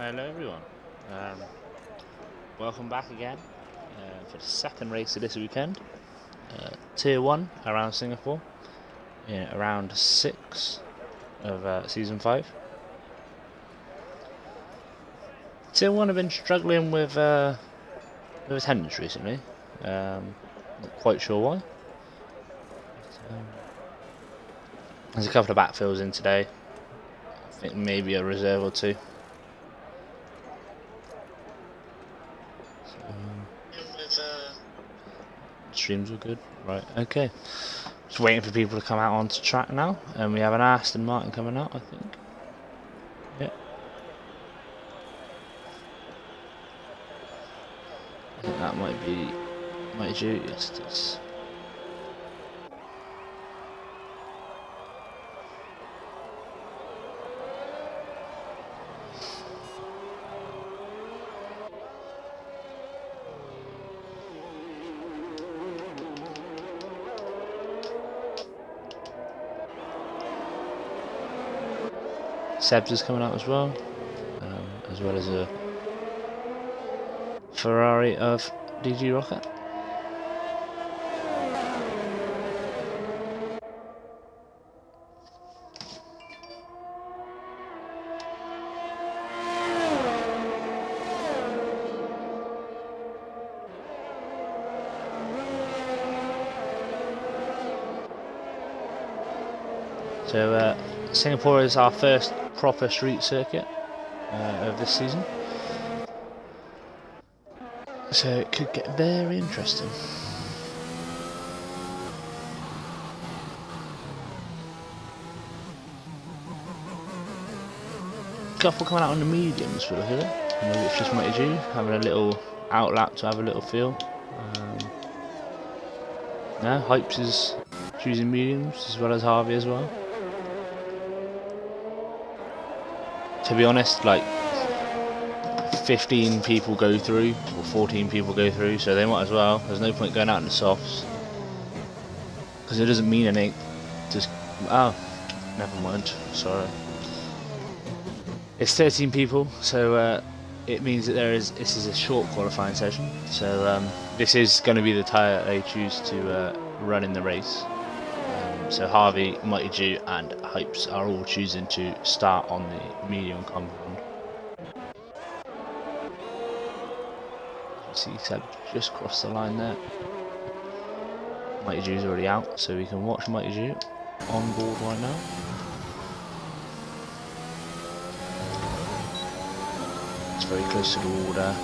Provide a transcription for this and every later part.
Hello everyone, um, welcome back again for the second race of this weekend. Tier 1 around Singapore, in round 6 of Season 5. Tier 1 have been struggling with attendance recently, not quite sure why. There's a couple of backfills in today, I think maybe a reserve or two. Streams were good, right? Okay. Just waiting for people to come out onto track now, and we have an Aston Martin coming out, I think. Yeah. I think that might be due. Yes, it is. Seb's is coming out as well as a Ferrari of DG Rocket. So Singapore is our first proper street circuit of this season, so it could get very interesting. Couple coming out on the mediums for the hood. Maybe it's just Mighty G having a little outlap to have a little feel. No, Hypes is choosing mediums as well as Harvey as well. To be honest, like 15 people go through or 14 people go through, so they might as well. There's no point going out in the softs because it doesn't mean anything. Just never mind. Sorry. It's 13 people, so it means that this is a short qualifying session. So this is going to be the tyre they choose to run in the race. So Harvey, Mighty Jew and Hypes are all choosing to start on the medium compound. See Seb just crossed the line there. Mighty Jew's already out, so we can watch Mighty Jew on board right now. It's very close to the wall there.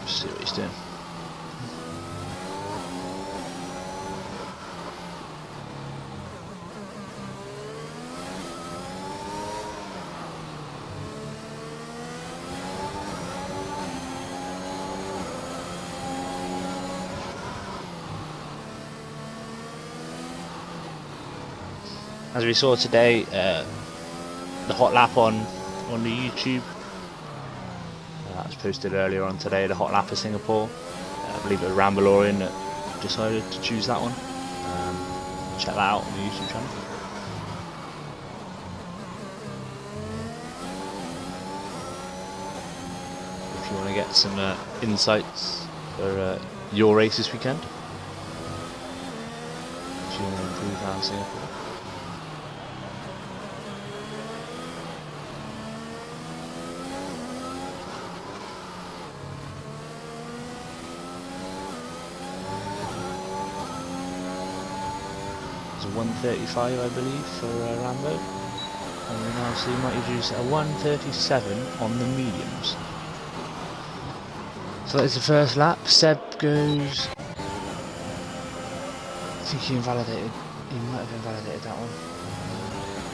See what he's doing. As we saw today, the hot lap on the YouTube. That was posted earlier on today, the hot lap of Singapore. I believe it was Rambalorian that decided to choose that one. Check that out on the YouTube channel. If you want to get some insights for your race this weekend, if you want to improve around Singapore. It's a 135, I believe, for Rambo, and we now see Mighty Juice at a 137 on the mediums. So that's the first lap. Seb goes. I think he invalidated. He might have invalidated that one.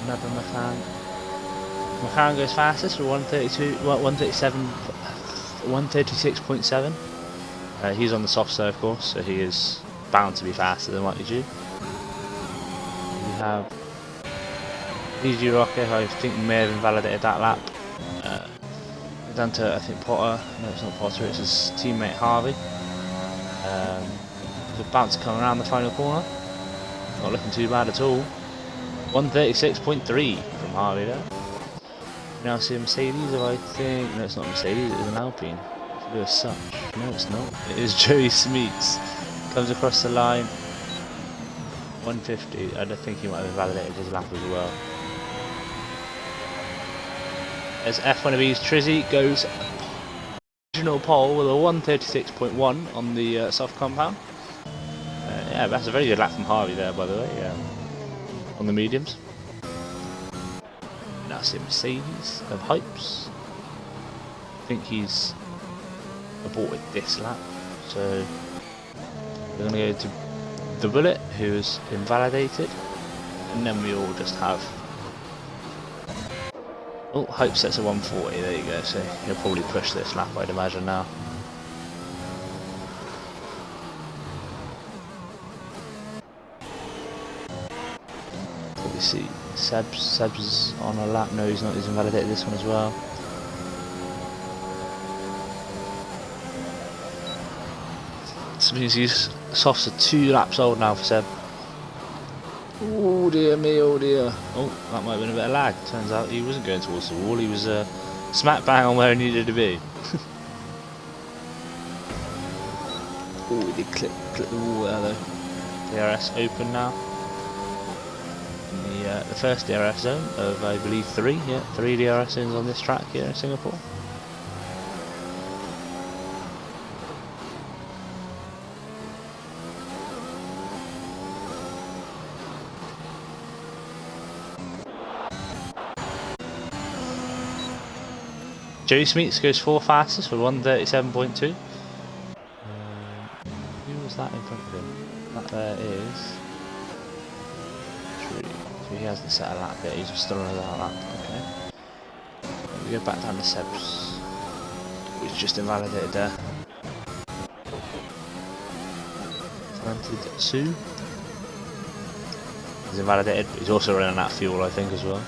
Another McLaren. McLaren goes fastest for 132, 137, 136.7. He's on the soft side, of course, so he is bound to be faster than Mighty Jew. We have DG Rocket, who I think may have invalidated that lap. Down to, I think, Potter. No, it's not Potter, it's his teammate Harvey. He's about to come around the final corner. Not looking too bad at all. 136.3 from Harvey there. Now see a Mercedes, I think. No, it's not a Mercedes, it is an Alpine. Should be a such. No, it's not. It is Joey Smeets. Comes across the line. 150. I don't think he might have invalidated his lap as well. As F1ABEEZ Trizzy goes original pole with a 136.1 on the soft compound. Yeah, that's a very good lap from Harvey there, by the way, on the mediums. Now see Mercedes of Hypes. I think he's aborted this lap, so we're going to go to the Bullet, who is invalidated, and then we all just have. Oh, Hope sets a 140, there you go, so he'll probably push this lap, I'd imagine now. Probably see Seb's on a lap, no he's not, he's invalidated this one as well. This means his softs are 2 laps old now for Seb. Oh dear me, oh dear. Oh, that might have been a bit of lag. Turns out he wasn't going towards the wall, he was smack bang on where he needed to be. Oh, he did clip the wall there though. DRS open now. In the first DRS zone of, I believe, 3. Yeah, 3 DRS zones on this track here in Singapore. Joey Smeets goes 4th fastest for 137.2. Who was that in front of him? That there is. So he hasn't set a lap yet, he's still on a lap. Okay. We go back down to Seb's, which just invalidated there. Talented Sue. He's invalidated, but he's also running out of fuel, I think, as well.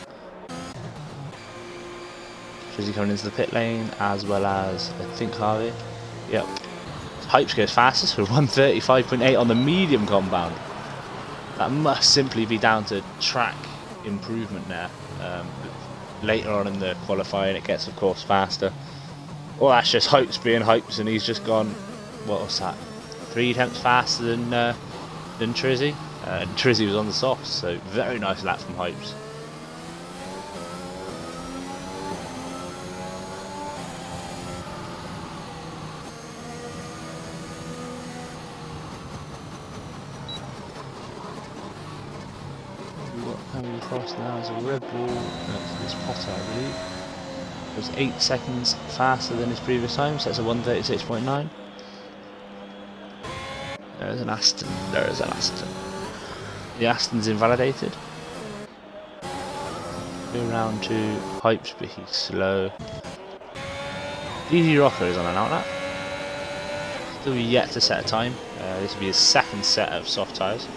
Trizzy coming into the pit lane, as well as, I think, Harvey. Yep. Hypes goes fastest with 135.8 on the medium compound. That must simply be down to track improvement there. Later on in the qualifying, it gets, of course, faster. Well, that's just Hypes being Hypes, and he's just gone, what was that, 3 tenths faster than Trizzy. Trizzy was on the softs, so very nice lap from Hypes. Coming across now is a Red Bull, this Potter I believe. It was 8 seconds faster than his previous time, so that's a 136.9. There's an Aston, there is an Aston. The Aston's invalidated. Go round to Hypes, but he's slow. DD Rocker is on an outlap. Still yet to set a time. This will be his 2nd set of soft tyres.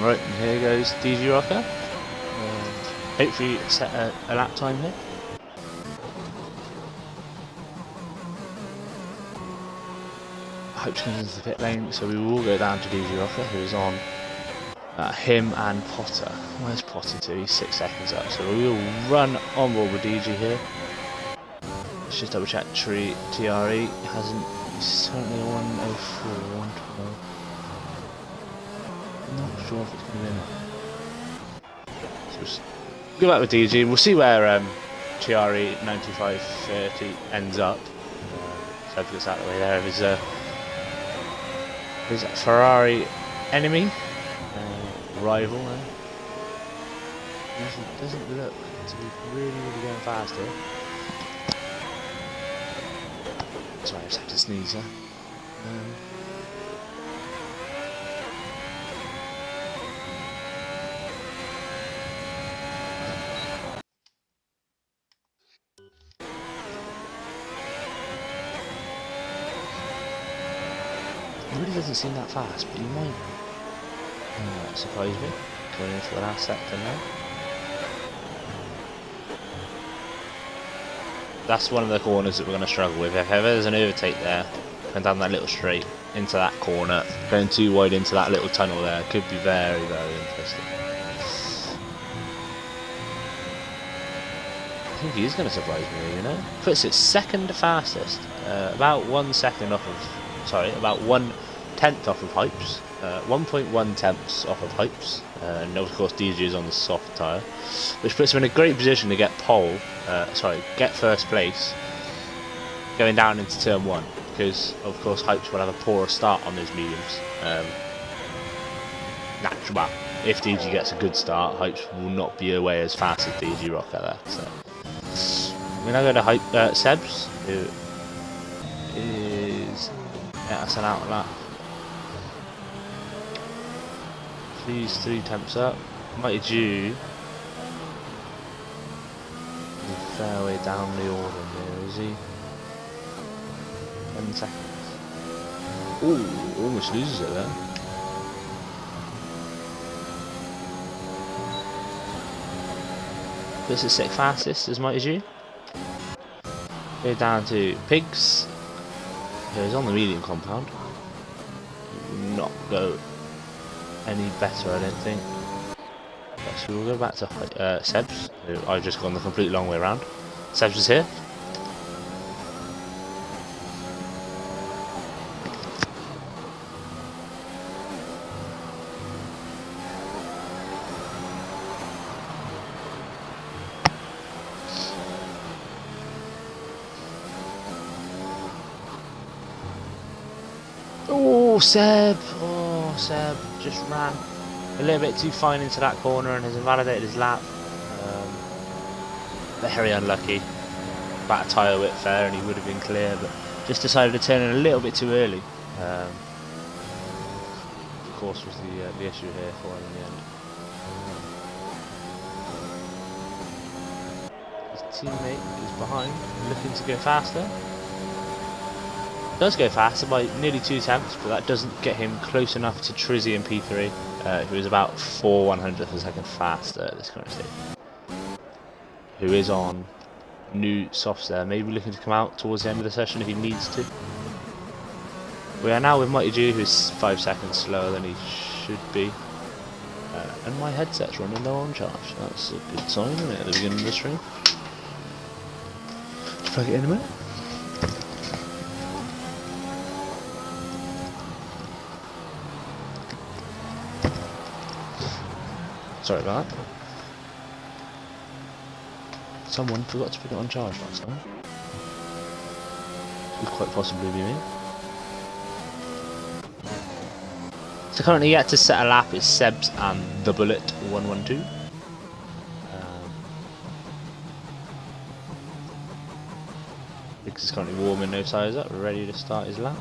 Right, and here goes DG Rocker. Hopefully set a lap time here. Hope comes into the pit lane, so we will go down to DG Rocker, who is on him and Potter. Where's Potter to? He's 6 seconds up, so we will run on board with DG here. Let's just double check. TRE hasn't. He's certainly a 104, 112. Not sure if it's going to be in. So just go back with DG and we'll see where TRE 9530 ends up. So gets out of the way there of his Is that Ferrari enemy? Rival, doesn't look to be really going fast here. Sorry, I just had to sneeze there. It really doesn't seem that fast, but he might surprise me. Going in for the last sector now. That's one of the corners that we're going to struggle with. If ever there's an overtake there, going down that little straight into that corner, going too wide into that little tunnel there, could be very interesting. I think he's going to surprise me, you know. Puts it second fastest, about 1 second off of, sorry, about 1/10 off of Hypes, 1.1 tenths off of Hypes, and of course DG is on the soft tyre, which puts him in a great position to get get first place going down into turn 1, because of course Hypes will have a poorer start on those mediums. Well, if DG gets a good start, Hypes will not be away as fast as DG Rocket there. So we're now going to Sebs, who is that's an out lap. Please 3 temps up. Mighty Jew. A fair way down the order here, is he? 10 seconds. Ooh, almost loses it there. This is 6th fastest as Mighty Jew. Go down to Pigs. Who's on the medium compound. Not go any better, I don't think. So we'll go back to Sebs, who I've just gone the complete long way around. Sebs is here. Oh, Seb! Oh, Seb just ran a little bit too fine into that corner and has invalidated his lap. Very unlucky. About a tyre width there and he would have been clear, but just decided to turn in a little bit too early. Of course was the issue here for him in the end. His teammate is behind, looking to go faster. Does go faster by nearly 2 tenths, but that doesn't get him close enough to Trizzy and P3, who is about 4/100th of a second faster at this current stage. Who is on new softs there, maybe looking to come out towards the end of the session if he needs to. We are now with Mighty Jew, who's 5 seconds slower than he should be. And my headset's running low on charge. That's a good sign, isn't it, at the beginning of the stream? Just plug it in a minute. Sorry about that. Someone forgot to put it on charge last time. Could quite possibly be me. So currently yet to set a lap is Sebs and the Bullet 112. Biggs is currently warming those tyres up, ready to start his lap.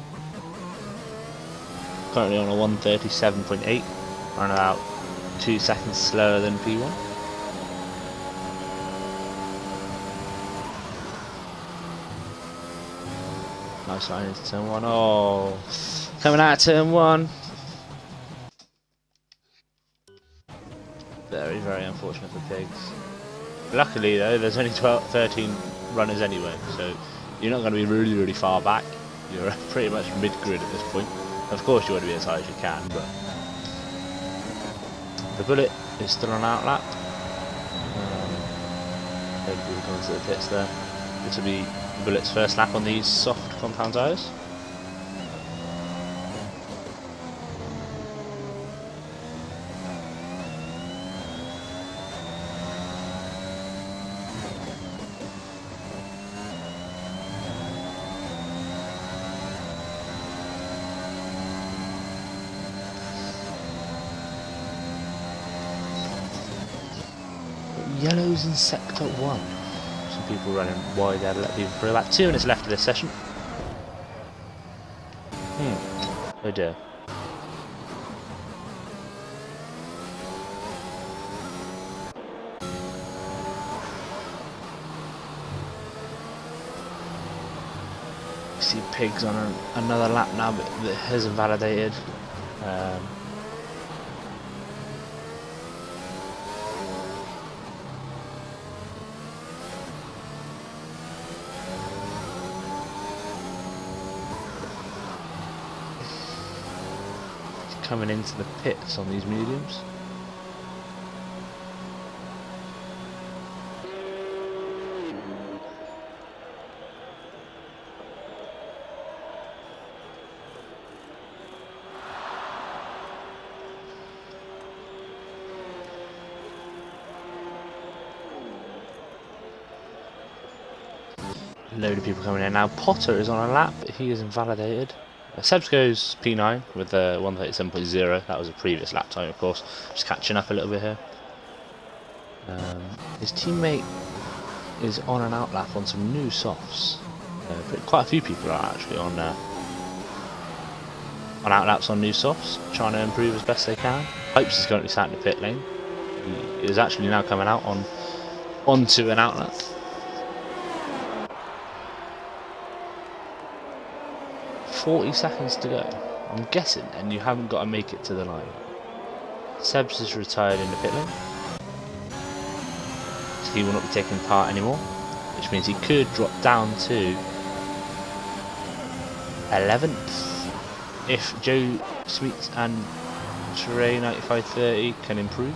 Currently on a 137.8, around about 2 seconds slower than P1. Nice line into turn 1. Oh, coming out of turn 1. Very unfortunate for Pigs. Luckily though, there's only 13 runners anyway, so you're not going to be really far back. You're pretty much mid-grid at this point. Of course you want to be as high as you can, but the Bullet is still on outlap. Hopefully we'll go into the pits there. This will be the Bullet's first lap on these soft compound tyres. Yellows in sector 1. Some people running wide there to let people through. About 2 minutes left of this session. Oh dear. See Pigs on another lap now, but that has invalidated. Coming into the pits on these mediums. Load of people coming in now. Potter is on a lap, but he is invalidated. Sebs goes P9 with the 137.0. That was a previous lap time, of course. Just catching up a little bit here. His teammate is on an out lap on some new softs. Quite a few people are actually on out laps on new softs, trying to improve as best they can. Hypes is currently sat in the pit lane. He is actually now coming out onto an out lap. 40 seconds to go. I'm guessing, and you haven't got to make it to the line. Sebs is retired in the pit lane, so he will not be taking part anymore, which means he could drop down to 11th if Joe Sweets and Trey 9530 can improve.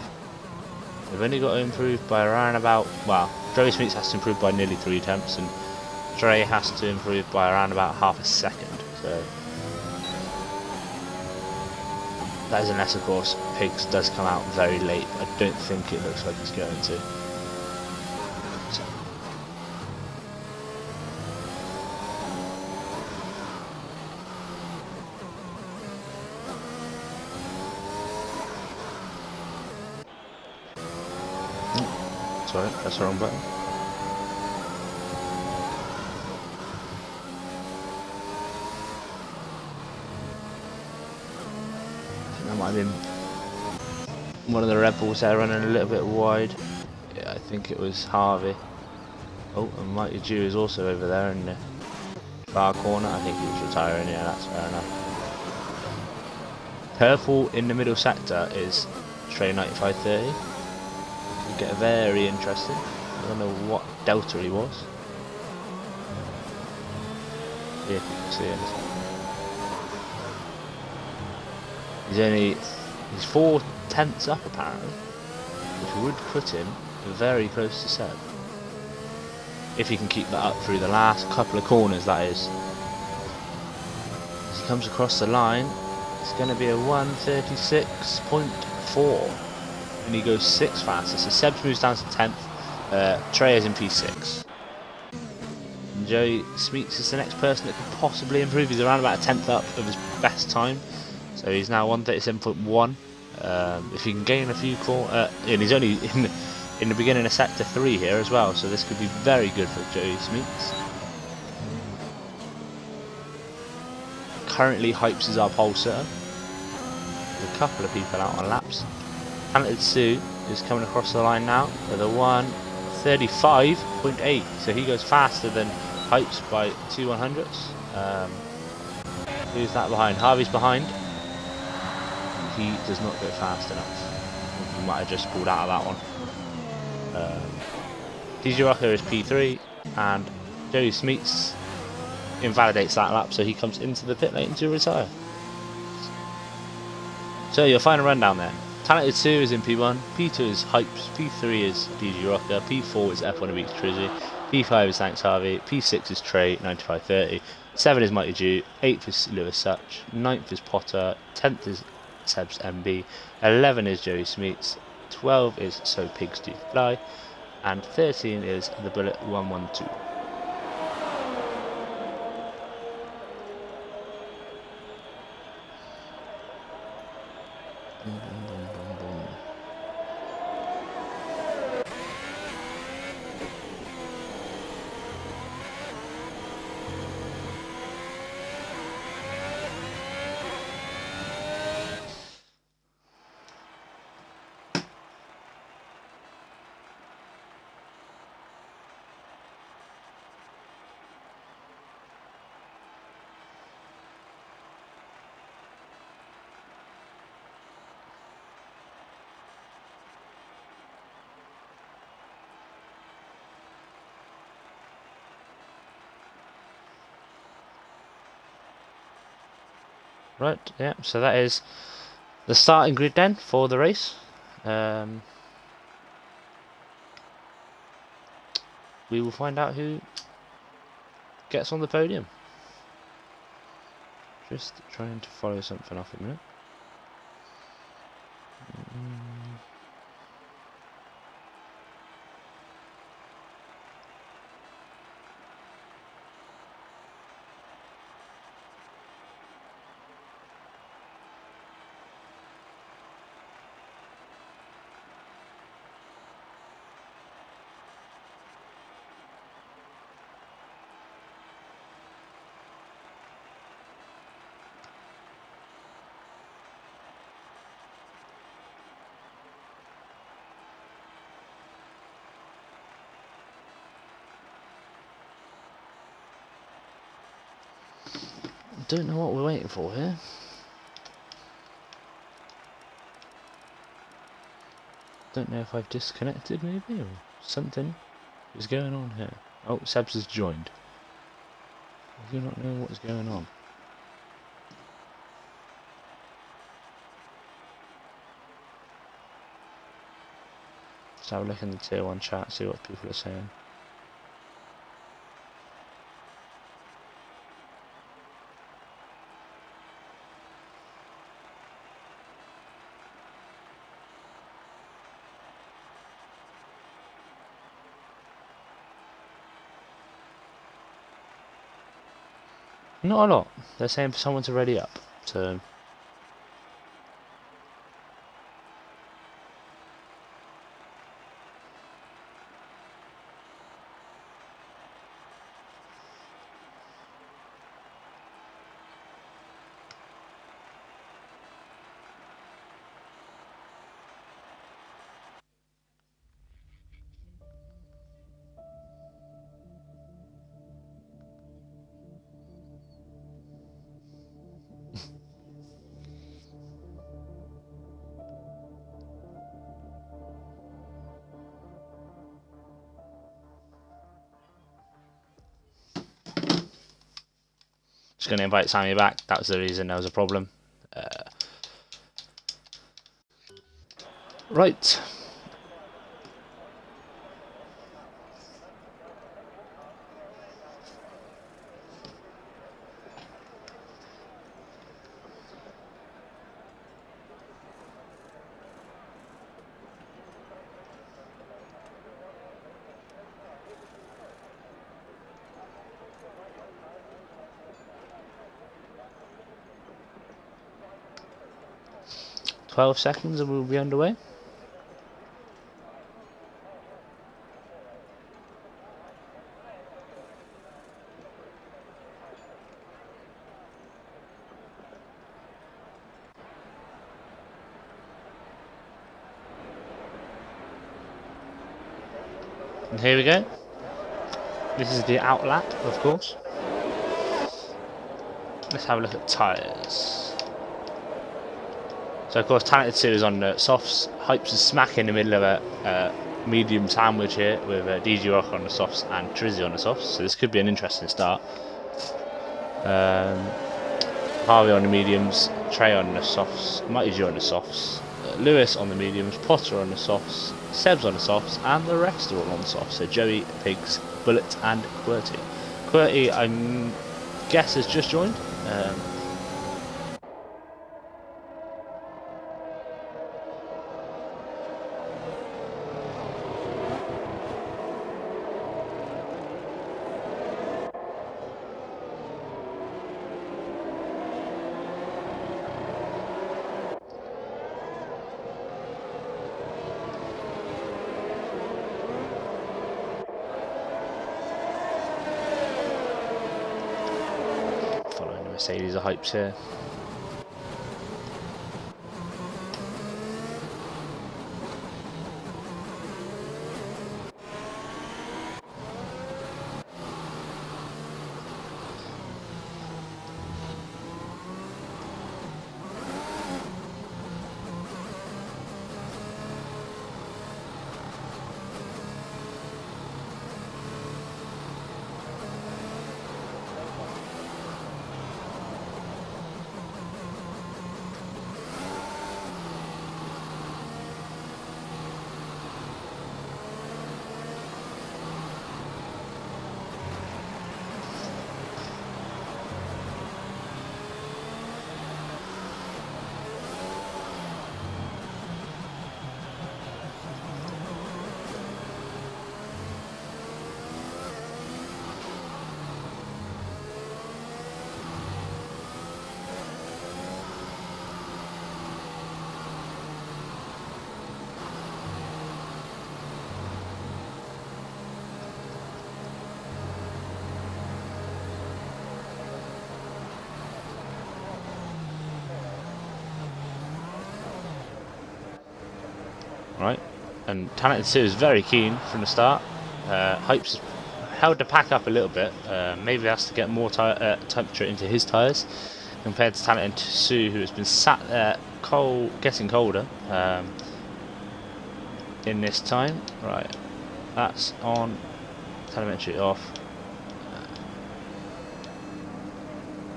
They've only got to improve by around about, well, Joe Sweets has to improve by nearly 3 attempts, and Trey has to improve by around about half a second. So that is unless, of course, Pigs does come out very late. I don't think it looks like he's going to. So. Sorry, that's the wrong button. That might have been one of the Red Bulls there running a little bit wide. Yeah, I think it was Harvey. Oh, and Mighty Jew is also over there in the far corner. I think he was retiring, yeah, that's fair enough. Purple in the middle sector is Trey 9530. It'll get very interesting. I don't know what delta he was. See if you can see him. He's 4 tenths up apparently, which would put him very close to Seb. If he can keep that up through the last couple of corners, that is. As he comes across the line, it's going to be a 1:36.4, and he goes 6 faster. So Seb moves down to 10th. Trey is in P6. And Joey Smeets is the next person that could possibly improve. He's around about a 10th up of his best time. So he's now 1:37.1. If he can gain a few corners, and he's only in the beginning of sector 3 here as well, so this could be very good for Joey Smeets. Currently, Hypes is our pole sitter. There's a couple of people out on laps. Talented Sue is coming across the line now with a 1:35.8, so he goes faster than Hypes by 2 100ths. Who's that behind? Harvey's behind. He does not go fast enough. He might have just pulled out of that one. DJ Rocker is P3, and Joey Smeets invalidates that lap, so he comes into the pit lane to retire. So your final rundown then. Talented 2 is in P1, P2 is Hypes, P3 is DJ Rocker, P4 is F1ABEEZ Trizzy, P5 is Thanks Harvey, P6 is Trey 9530, 7 is Mighty Jew, 8th is Lewis Such, 9th is Potter, 10th is Sebs MB, 11 is Joey Smeets, 12 is So Pigs Do Fly, and 13 is The Bullet 112. Right, yeah, so that is the starting grid then for the race. We will find out who gets on the podium. Just trying to follow something off a minute. Don't know what we're waiting for here. Don't know if I've disconnected maybe or something is going on here. Oh, Sebs has joined. I do not know what is going on. Let's have a look in the tier 1 chat, see what people are saying. Not a lot. They're saying for someone to ready up. So just going to invite Sammy back. That was the reason there was a problem. Right. $12 and we'll be underway. And here we go. This is the out lap, of course. Let's have a look at tyres. So of course Talented 2 is on the softs. Hypes is smack in the middle of a medium sandwich here with DG Rock on the softs and Trizzy on the softs. So this could be an interesting start. Harvey on the mediums, Trey on the softs, Mighty G on the softs, Lewis on the mediums, Potter on the softs, Sebs on the softs, and the rest are all on the softs. So Joey, Pigs, Bullet, and QWERTY. QWERTY, I guess, has just joined. Following the Mercedes are hypes here. right? And Talented 2 is very keen from the start. Hype's held the pack up a little bit. Maybe he has to get more temperature into his tyres compared to Talented 2, who has been sat there getting colder in this time. Right, that's on. Telemetry off.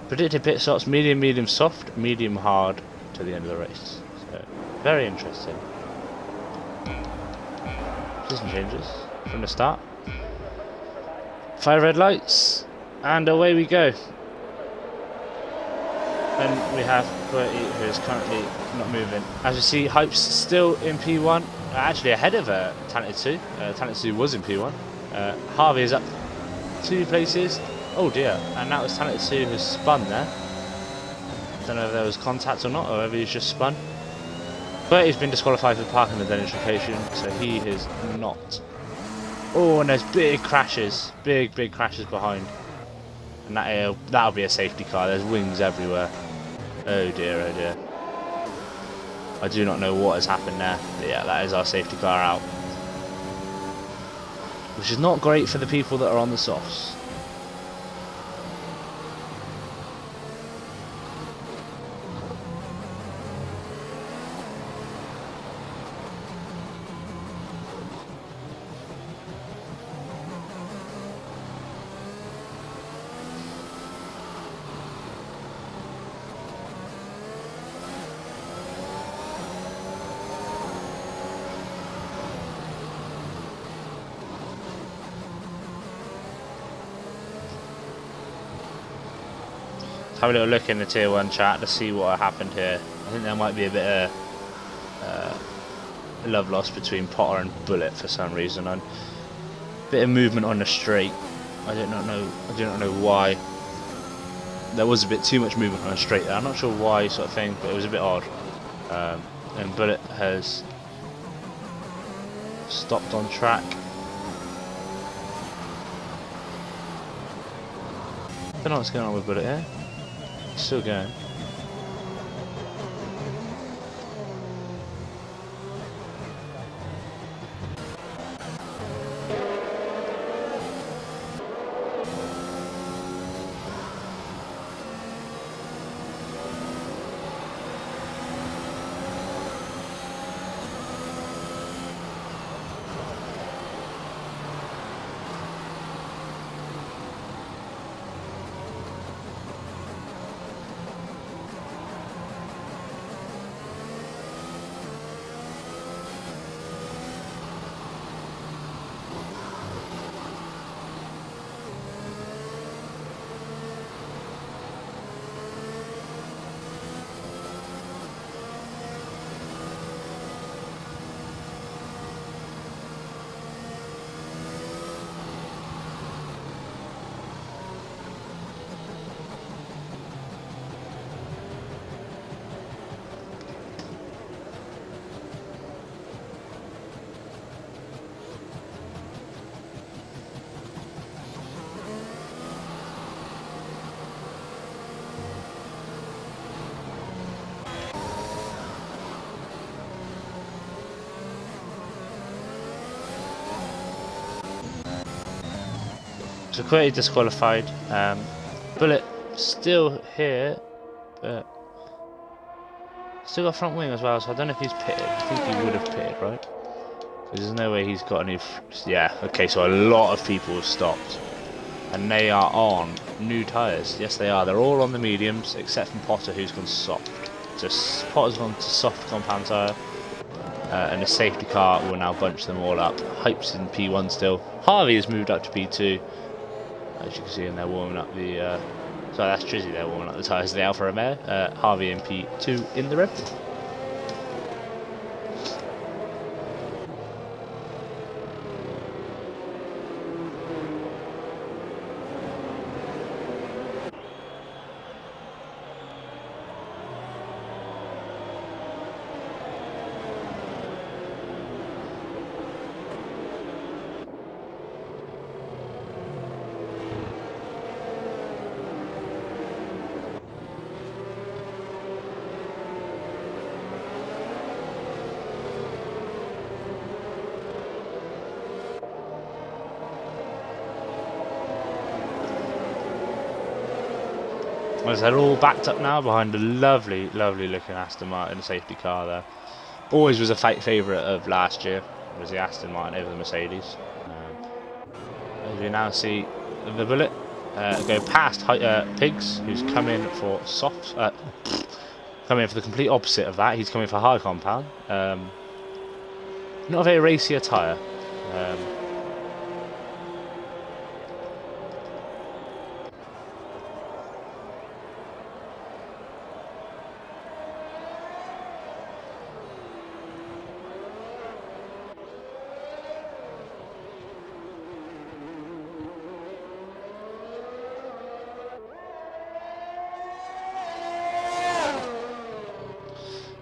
Predicted pit stops: medium, medium soft, medium hard to the end of the race. So very interesting. Position changes from the start. 5 red lights, and away we go. And we have Bertie, who is currently not moving. As you see, Hype's still in P1, actually ahead of Talented 2. Talented 2 was in P1. Harvey is up 2 places. Oh dear, and that was Talented 2 who spun there. Don't know if there was contact or not, or whether he's just spun. But he's been disqualified for parking the identification, so he is not. Oh, and there's big crashes, big crashes behind. And that'll be a safety car. There's wings everywhere. Oh dear, oh dear. I do not know what has happened there. But yeah, that is our safety car out. Which is not great for the people that are on the softs. Have a little look in the tier 1 chat to see what happened here. I think there might be a bit of love lost between Potter and Bullet for some reason. A bit of movement on the straight. I do not know why. There was a bit too much movement on the straight there. I'm not sure why, sort of thing, but it was a bit odd. And Bullet has stopped on track. I don't know what's going on with Bullet here. Still going. So Quirty disqualified. Bullet still here, but still got front wing as well, so I don't know if he's pitted. I think he would have pitted, right? There's no way he's got any... Yeah, okay, so a lot of people have stopped. And they are on new tyres. Yes, they are. They're all on the mediums, except from Potter, who's gone soft. So Potter's gone to soft compound tyre. And the safety car will now bunch them all up. Hype's in P1 still. Harvey has moved up to P2. As you can see, and they're warming up the... sorry, that's Trizzy, they're warming up the tyres of the Alfa Romeo. Harvey in P2 in the Red Bull. As they're all backed up now behind a lovely, lovely looking Aston Martin safety car there. Always was a favourite of last year, was the Aston Martin over the Mercedes. As we now see the Bullet go past Pigs, who's coming for soft, coming for the complete opposite of that. He's coming for high compound. Not a very racy attire.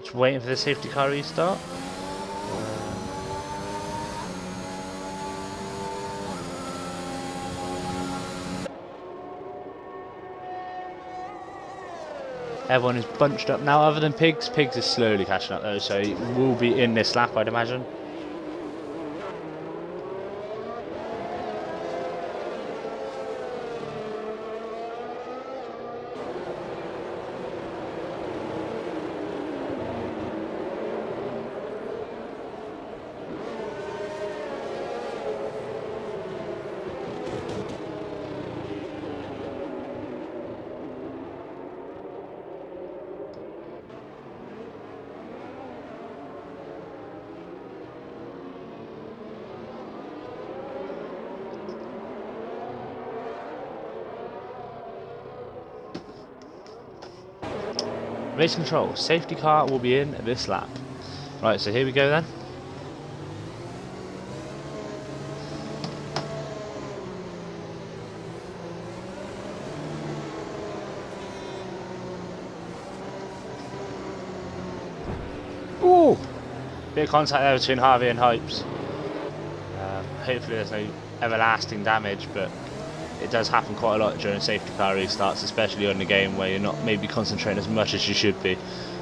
Just waiting for the safety car restart. Everyone is bunched up now, other than Pigs. Pigs is slowly catching up though, so he will be in this lap, I'd imagine. Race control, safety car will be in this lap. Right, so here we go then. Ooh! Bit of contact there between Harvey and Hypes. Hopefully there's no everlasting damage, but it does happen quite a lot during safety car restarts, especially on the game where you're not maybe concentrating as much as you should be,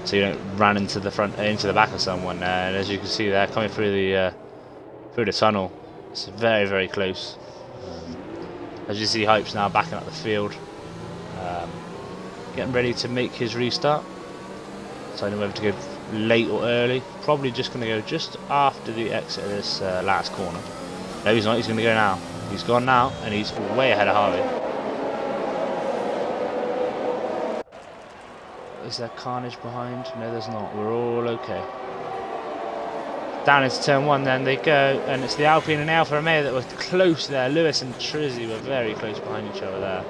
so you don't run into the front, into the back of someone. And as you can see, they're coming through the tunnel. It's very, very close. As you see, Hype's now backing up the field, getting ready to make his restart. Deciding whether to go late or early. Probably just going to go just after the exit of this last corner. No, he's not. He's going to go now. He's gone now, and he's way ahead of Harvey. Is there carnage behind? No, there's not. We're all okay. Down into turn one, then they go, and it's the Alpine and the Alfa Romeo that were close there. Lewis and Trizzy were very close behind each other there.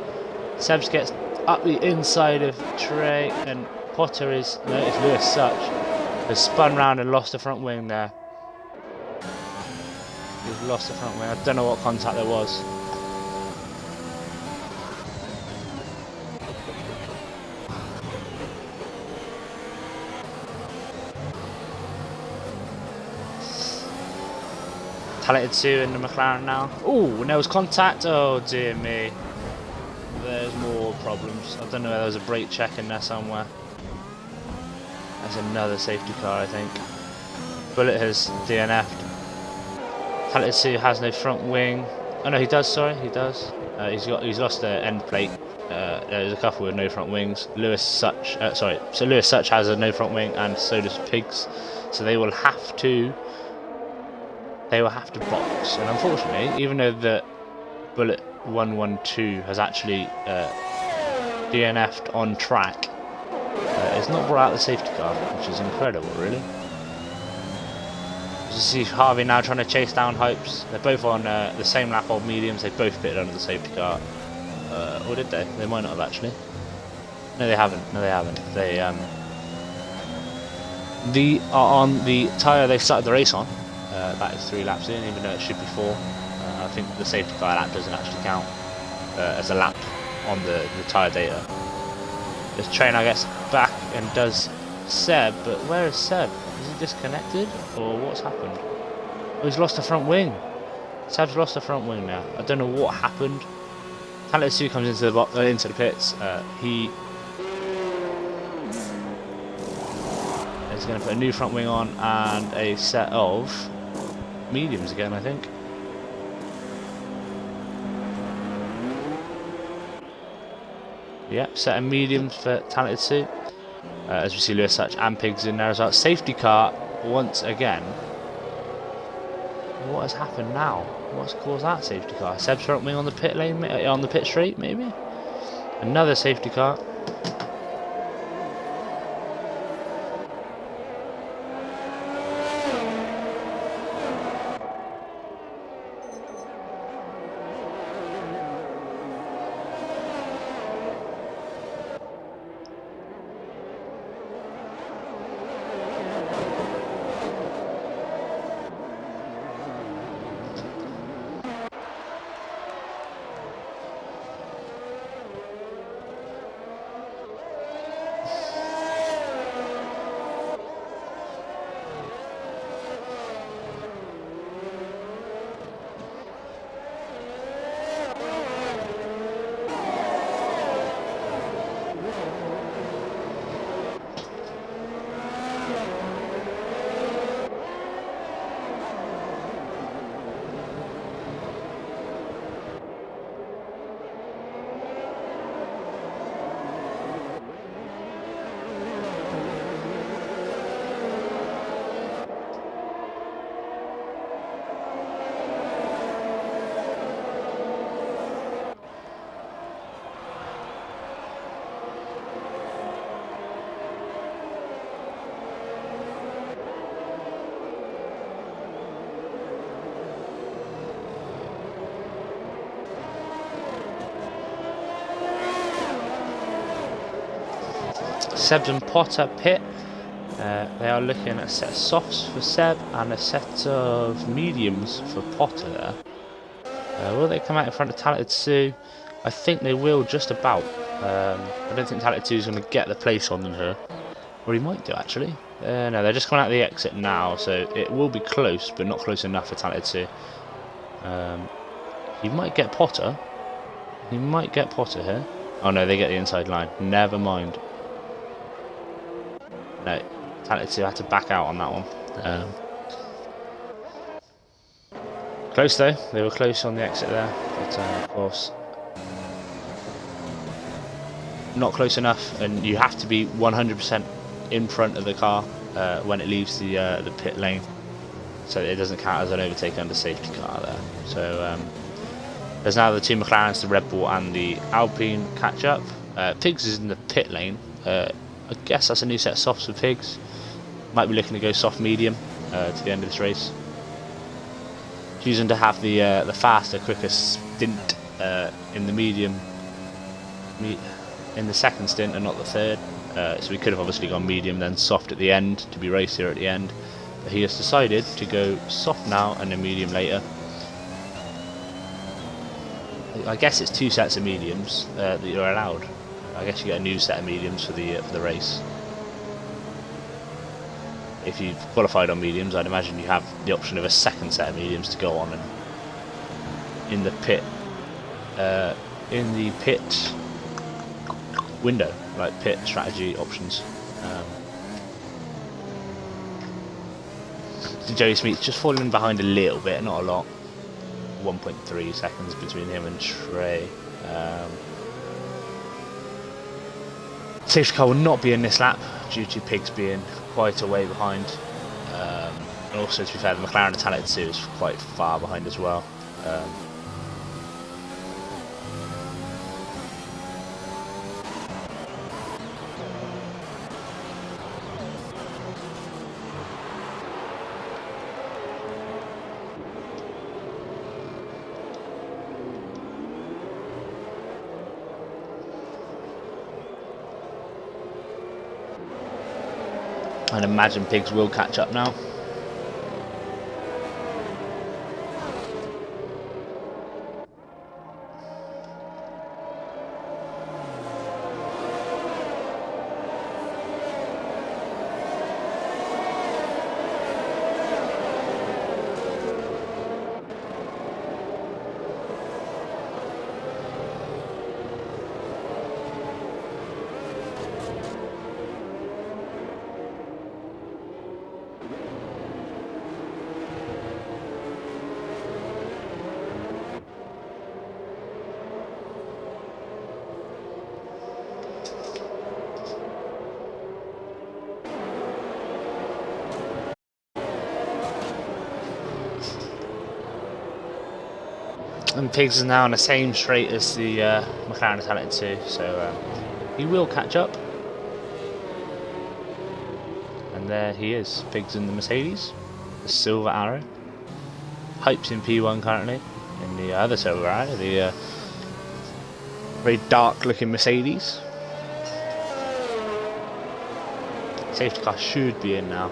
Sebs gets up the inside of Trey, and Potter is, no, it's Lewis Such, has spun round and lost the front wing there. He's lost the front wing. I don't know what contact there was. Talented 2 in the McLaren now. Oh, and there was contact. Oh dear me. There's more problems. I don't know, there was a brake check in there somewhere. That's another safety car, I think. Bullet has DNF'd. Talented 2 has no front wing. Oh no, he does, sorry, he does. He's lost the end plate. There's a couple with no front wings. Lewis Such has a no front wing, and so does Pigs. So they will have to box. And unfortunately, even though the Bullet 112 has actually DNF'd on track, it's not brought out the safety car, which is incredible, really. You see Harvey now trying to chase down Hypes. They're both on the same lap of mediums. They both pitted under the safety car. Or did they? They might not have actually. No, they haven't. No, they haven't. They are on the tyre they started the race on. That is 3 laps in, even though it should be 4. I think the safety car lap doesn't actually count as a lap on the tyre data. This trainer gets back and does Seb, but where is Seb? Is he disconnected, or what's happened? Oh, he's lost the front wing. Seb's lost the front wing now. I don't know what happened. Talented 2 comes into the pits. He is going to put a new front wing on and a set of mediums again, I think. Yep, set of mediums for Talented Sue. As we see Lewis Such and Pigs in there as well. Safety car once again. What has happened now? What's caused that safety car? Seb's front wing on the pit lane, on the pit straight, maybe? Another safety car. Seb's and Potter pit. They are looking at a set of softs for Seb and a set of mediums for Potter there. Will they come out in front of Talented Sue? I think they will, just about. I don't think Talented Sue is going to get the place on her. Or he might do, actually. No, they're just coming out of the exit now, so it will be close, but not close enough for Talented Sue. He might get Potter. He might get Potter here. Oh no, they get the inside line. Never mind. No, Talented Sue had to back out on that one. Close though, they were close on the exit there, but of course not close enough, and you have to be 100% in front of the car when it leaves the pit lane, so it doesn't count as an overtake under safety car there. So there's now the two McLarens, the Red Bull and the Alpine catch up. Pigs is in the pit lane. I guess that's a new set of softs for Pigs. Might be looking to go soft medium to the end of this race. Choosing to have the faster, quicker stint in the medium, in the second stint and not the third. So we could have obviously gone medium then soft at the end to be racier at the end. But he has decided to go soft now and then medium later. I guess it's two sets of mediums that you're allowed. I guess you get a new set of mediums for the race. If you've qualified on mediums, I'd imagine you have the option of a second set of mediums to go on and in the pit window, like pit strategy options. Joey Smith's just falling behind a little bit, not a lot. 1.3 seconds between him and Trey. Safety car will not be in this lap due to Pigs being quite a way behind, and also, to be fair, the McLaren and Talented Sue is quite far behind as well. I'd imagine Pigs will catch up now. And Pigs is now on the same straight as the McLaren Talented 2, so he will catch up. And there he is, Pigs in the Mercedes, the Silver Arrow. Hype's in P1 currently, in the other Silver Arrow, the very dark looking Mercedes. Safety car should be in now.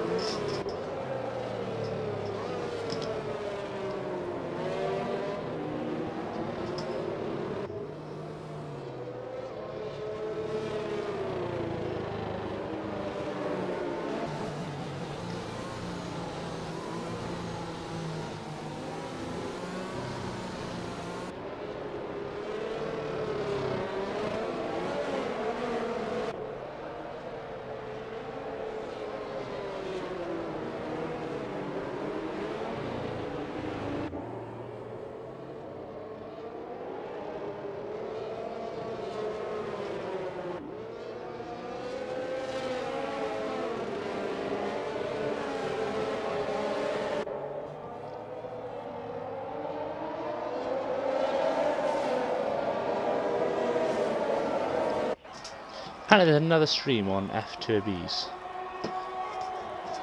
Apparently there's another stream on F2ABEEZ.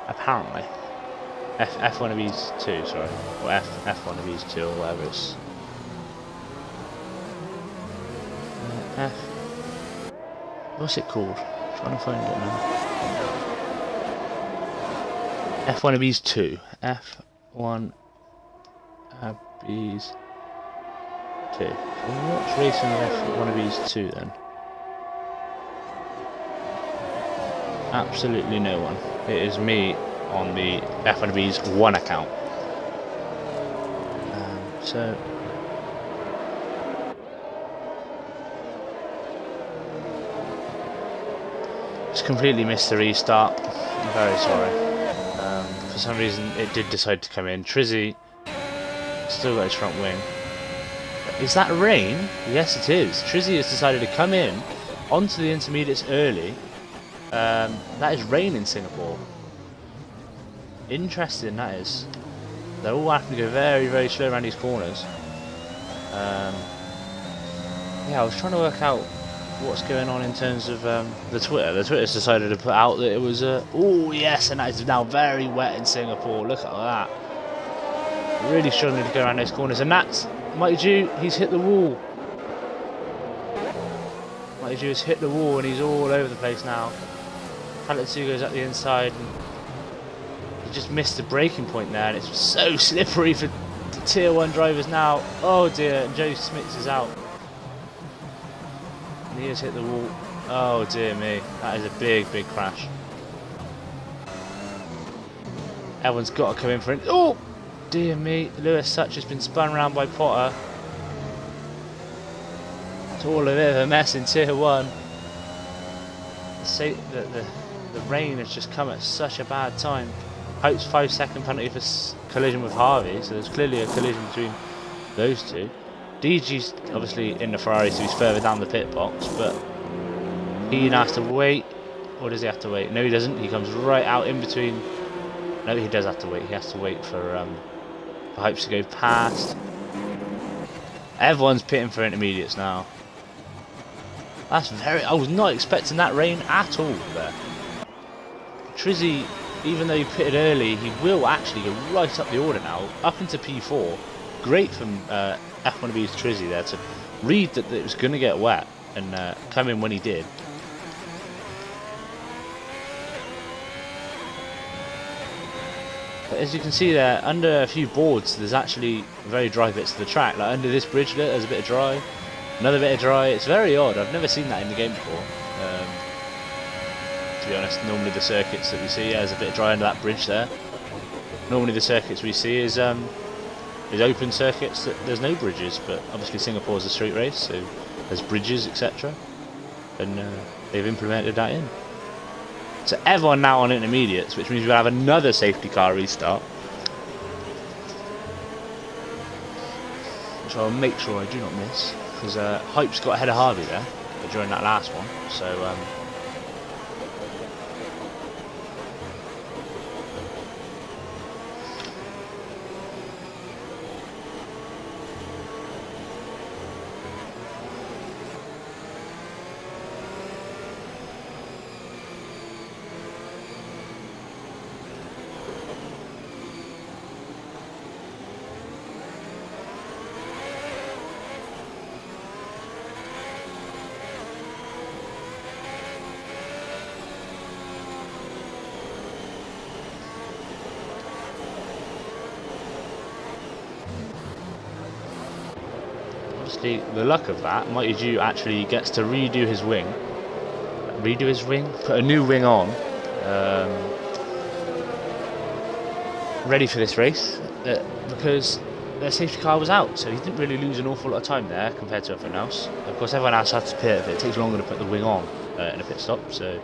Apparently. F1ABEEZ 2, sorry. Or F1ABEEZ 2 or whatever it's... What's it called? I'm trying to find it now. F1ABEEZ 2. F1ABEEZ 2. So what's racing F1ABEEZ 2 then? Absolutely no one. It is me on the F1ABEEZ 1 account. So just completely missed the restart. I'm very sorry. For some reason it did decide to come in. Trizzy still got his front wing. Is that rain? Yes it is. Trizzy has decided to come in onto the intermediates early. That is rain in Singapore. Interesting, that is. They're all having to go very, very slow around these corners. Yeah, I was trying to work out what's going on in terms of the Twitter. The Twitter's decided to put out that it was oh yes, and that is now very wet in Singapore. Look at that. Really struggling to go around those corners, and that's Mighty Jew. He's hit the wall. Mighty Jew has hit the wall, and he's all over the place now. Talented 2 goes up the inside, and he just missed the braking point there, and it's so slippery for the tier 1 drivers now. Oh dear, and Joe Smits is out. And he has hit the wall. Oh dear me, that is a big, big crash. Everyone's got to come in for it. Oh dear me, Lewis Such has been spun around by Potter. It's all a bit of a mess in tier 1. The rain has just come at such a bad time. Hope's 5-second penalty for collision with Harvey, so there's clearly a collision between those two. DG's obviously in the Ferrari, so he's further down the pit box, but he now has to wait. Or does he have to wait? No, he doesn't. He comes right out in between. No, he does have to wait. He has to wait for Hopes to go past. Everyone's pitting for intermediates now. That's very... I was not expecting that rain at all there. Trizzy, even though he pitted early, he will actually go right up the order now, up into P4. Great from F1ABEEZ Trizzy there to read that it was going to get wet and come in when he did. But as you can see there, under a few boards, there's actually very dry bits of the track. Like under this bridge, there's a bit of dry, another bit of dry. It's very odd. I've never seen that in the game before. To be honest, normally the circuits that we see, yeah, there's a bit of dry under that bridge there. Normally the circuits we see is open circuits that there's no bridges, but obviously Singapore's a street race, so there's bridges, etc. And they've implemented that in. So everyone now on intermediates, which means we'll have another safety car restart. Which I'll make sure I do not miss, because Hype's got ahead of Harvey there during that last one. So obviously, the luck of that, Mighty Jew actually gets to redo his wing. Redo his wing? Put a new wing on. Ready for this race. Because their safety car was out, so he didn't really lose an awful lot of time there compared to everyone else. Of course, everyone else had to pit, but it takes longer to put the wing on in a pit stop, so...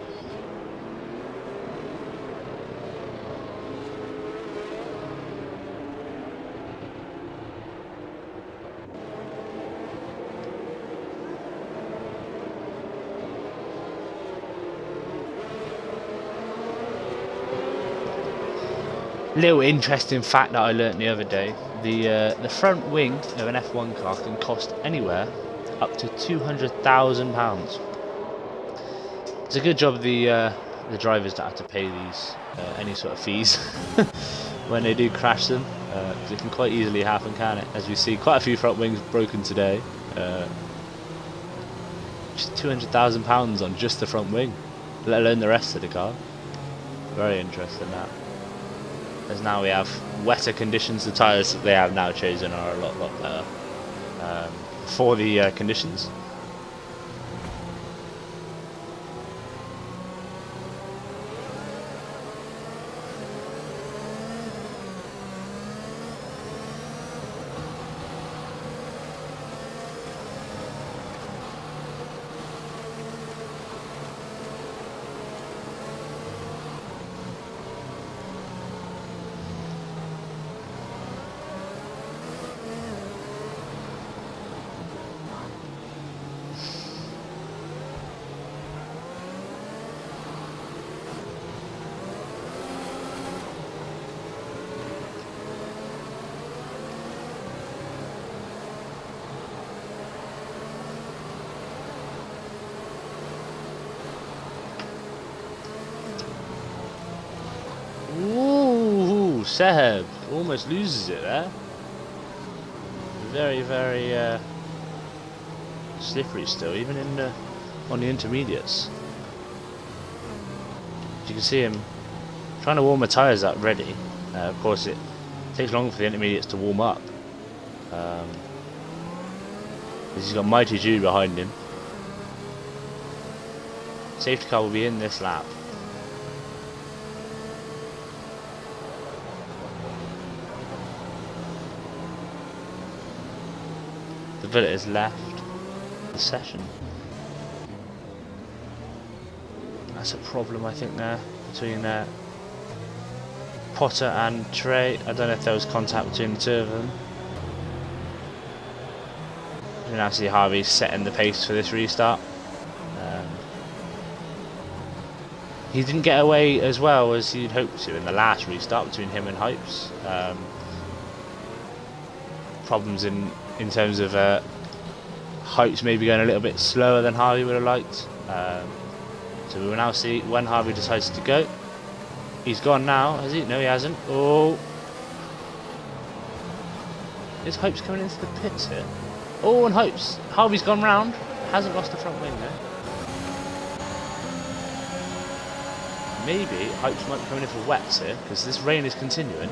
Little interesting fact that I learnt the other day: the front wing of an F1 car can cost anywhere up to £200,000. It's a good job the drivers don't have to pay these any sort of fees when they do crash them, because it can quite easily happen, can it? As we see, quite a few front wings broken today. Just £200,000 on just the front wing, let alone the rest of the car. Very interesting that. As now we have wetter conditions, the tyres that they have now chosen are a lot better for the conditions. Ooh, Seb almost loses it there. Very, very slippery still, even in on the intermediates. As you can see him trying to warm the tyres up ready. Of course, it takes longer for the intermediates to warm up. He's got Mighty Jew behind him. Safety car will be in this lap. The bullet has left the session. That's a problem, I think, there between Potter and Trey. I don't know if there was contact between the two of them. You can now see Harvey setting the pace for this restart. He didn't get away as well as he'd hoped to in the last restart between him and Hypes. Problems in terms of Hypes maybe going a little bit slower than Harvey would have liked. So we will now see when Harvey decides to go. He's gone now, has he? No, he hasn't. Oh, is Hypes coming into the pits here? Oh, and Harvey's gone round. Hasn't lost the front wing though. Maybe Hypes might be coming in for wets here, because this rain is continuing.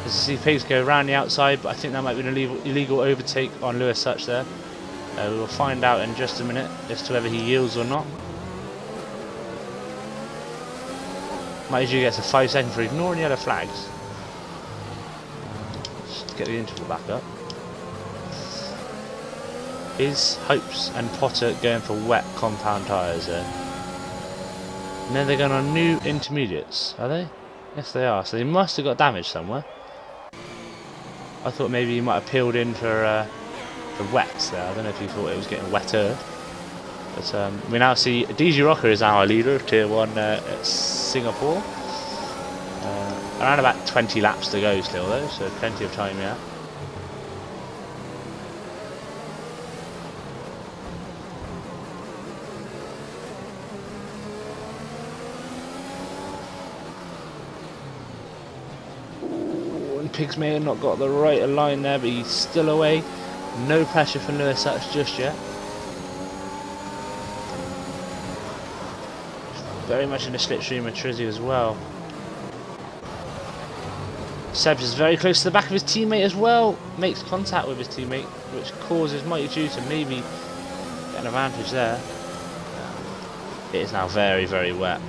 As you see Pigs go around the outside, but I think that might be an illegal overtake on Lewis Such there. We will find out in just a minute as to whether he yields or not. Mighty Jew gets a 5 second for ignoring yellow flags. Just get the interval back up. Is Hypes and Potter going for wet compound tyres there? And then they're going on new intermediates, are they? Yes, they are. So they must have got damage somewhere. I thought maybe he might have peeled in for wets there. I don't know if he thought it was getting wetter. But we now see DG Rocker is our leader of Tier 1 at Singapore. Around about 20 laps to go still though, so plenty of time yet. Pigs may have not got the right line there, but he's still away. No pressure from Lewis Such just yet. Very much in the slipstream of Trizzy as well. Sebs is very close to the back of his teammate as well. Makes contact with his teammate, which causes Mighty Jew to maybe get an advantage there. It is now very, very wet.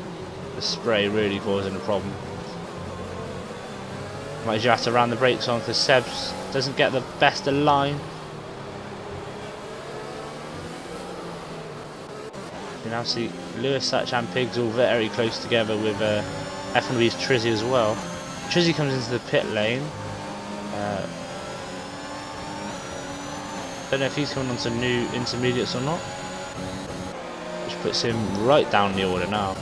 The spray really causing a problem. Mighty Jew has to ram the brakes on because Sebs doesn't get the best of line. You now see Lewis, Such and Pigs all very close together with F1ABEEZ Trizzy as well. Trizzy comes into the pit lane. Don't know if he's coming on to new intermediates or not. Which puts him right down the order now.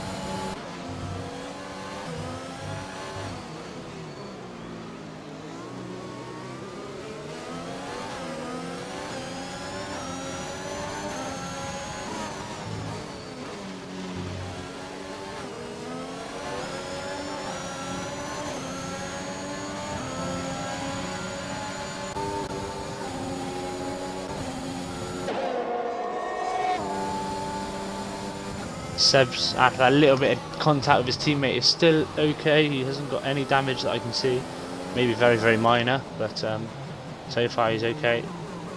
Sebs, after that little bit of contact with his teammate, is still okay. He hasn't got any damage that I can see. Maybe very, very minor, but so far he's okay.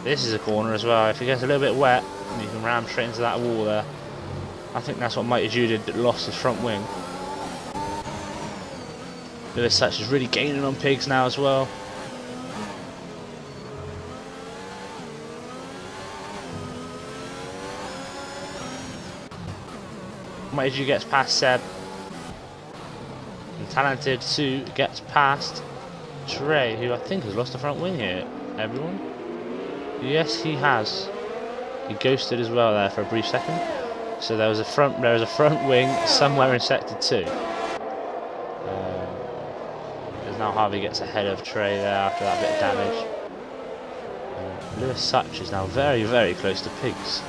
This is a corner as well. If it gets a little bit wet, you can ram straight into that wall there. I think that's what Mighty Jew did that lost his front wing. Lewis Such is really gaining on Pigs now as well. Mighty Jew gets past Seb. And Talented Sue gets past Trey, who I think has lost the front wing here. Everyone? Yes, he has. He ghosted as well there for a brief second. So there was a front wing somewhere in sector 2. As now Harvey gets ahead of Trey there after that bit of damage. Lewis Such is now very, very close to Pigs.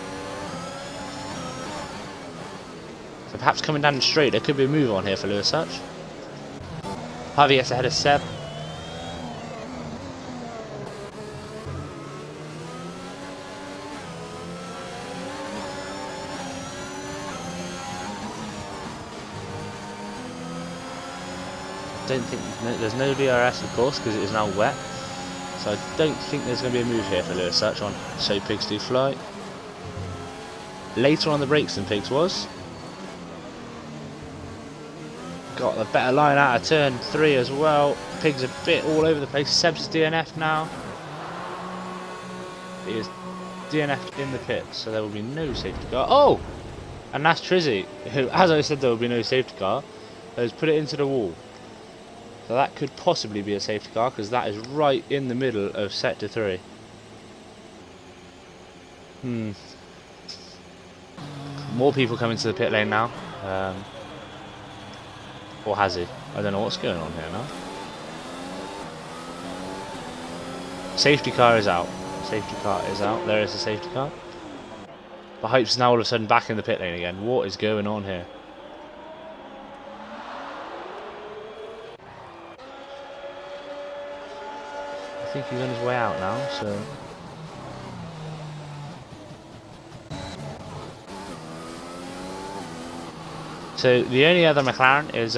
So perhaps coming down the straight, there could be a move on here for Lewis Such. Harvey gets ahead of Seb. Don't think there's no DRS, of course, because it is now wet. So I don't think there's going to be a move here for Lewis Such on So Pigs Do Fly. Later on the brakes than Pigs was. Got the better line out of turn 3 as well. Pigs a bit all over the place. Seb's DNF now. He is DNF'd in the pit, so there will be no safety car. Oh! And that's Trizzy, who, as I said, there will be no safety car, has put it into the wall. So that could possibly be a safety car, because that is right in the middle of sector 3. More people coming to the pit lane now. Or has he? I don't know what's going on here now. Safety car is out. Safety car is out. There is a safety car. But Hype's now all of a sudden back in the pit lane again. What is going on here? I think he's on his way out now, so... So the only other McLaren is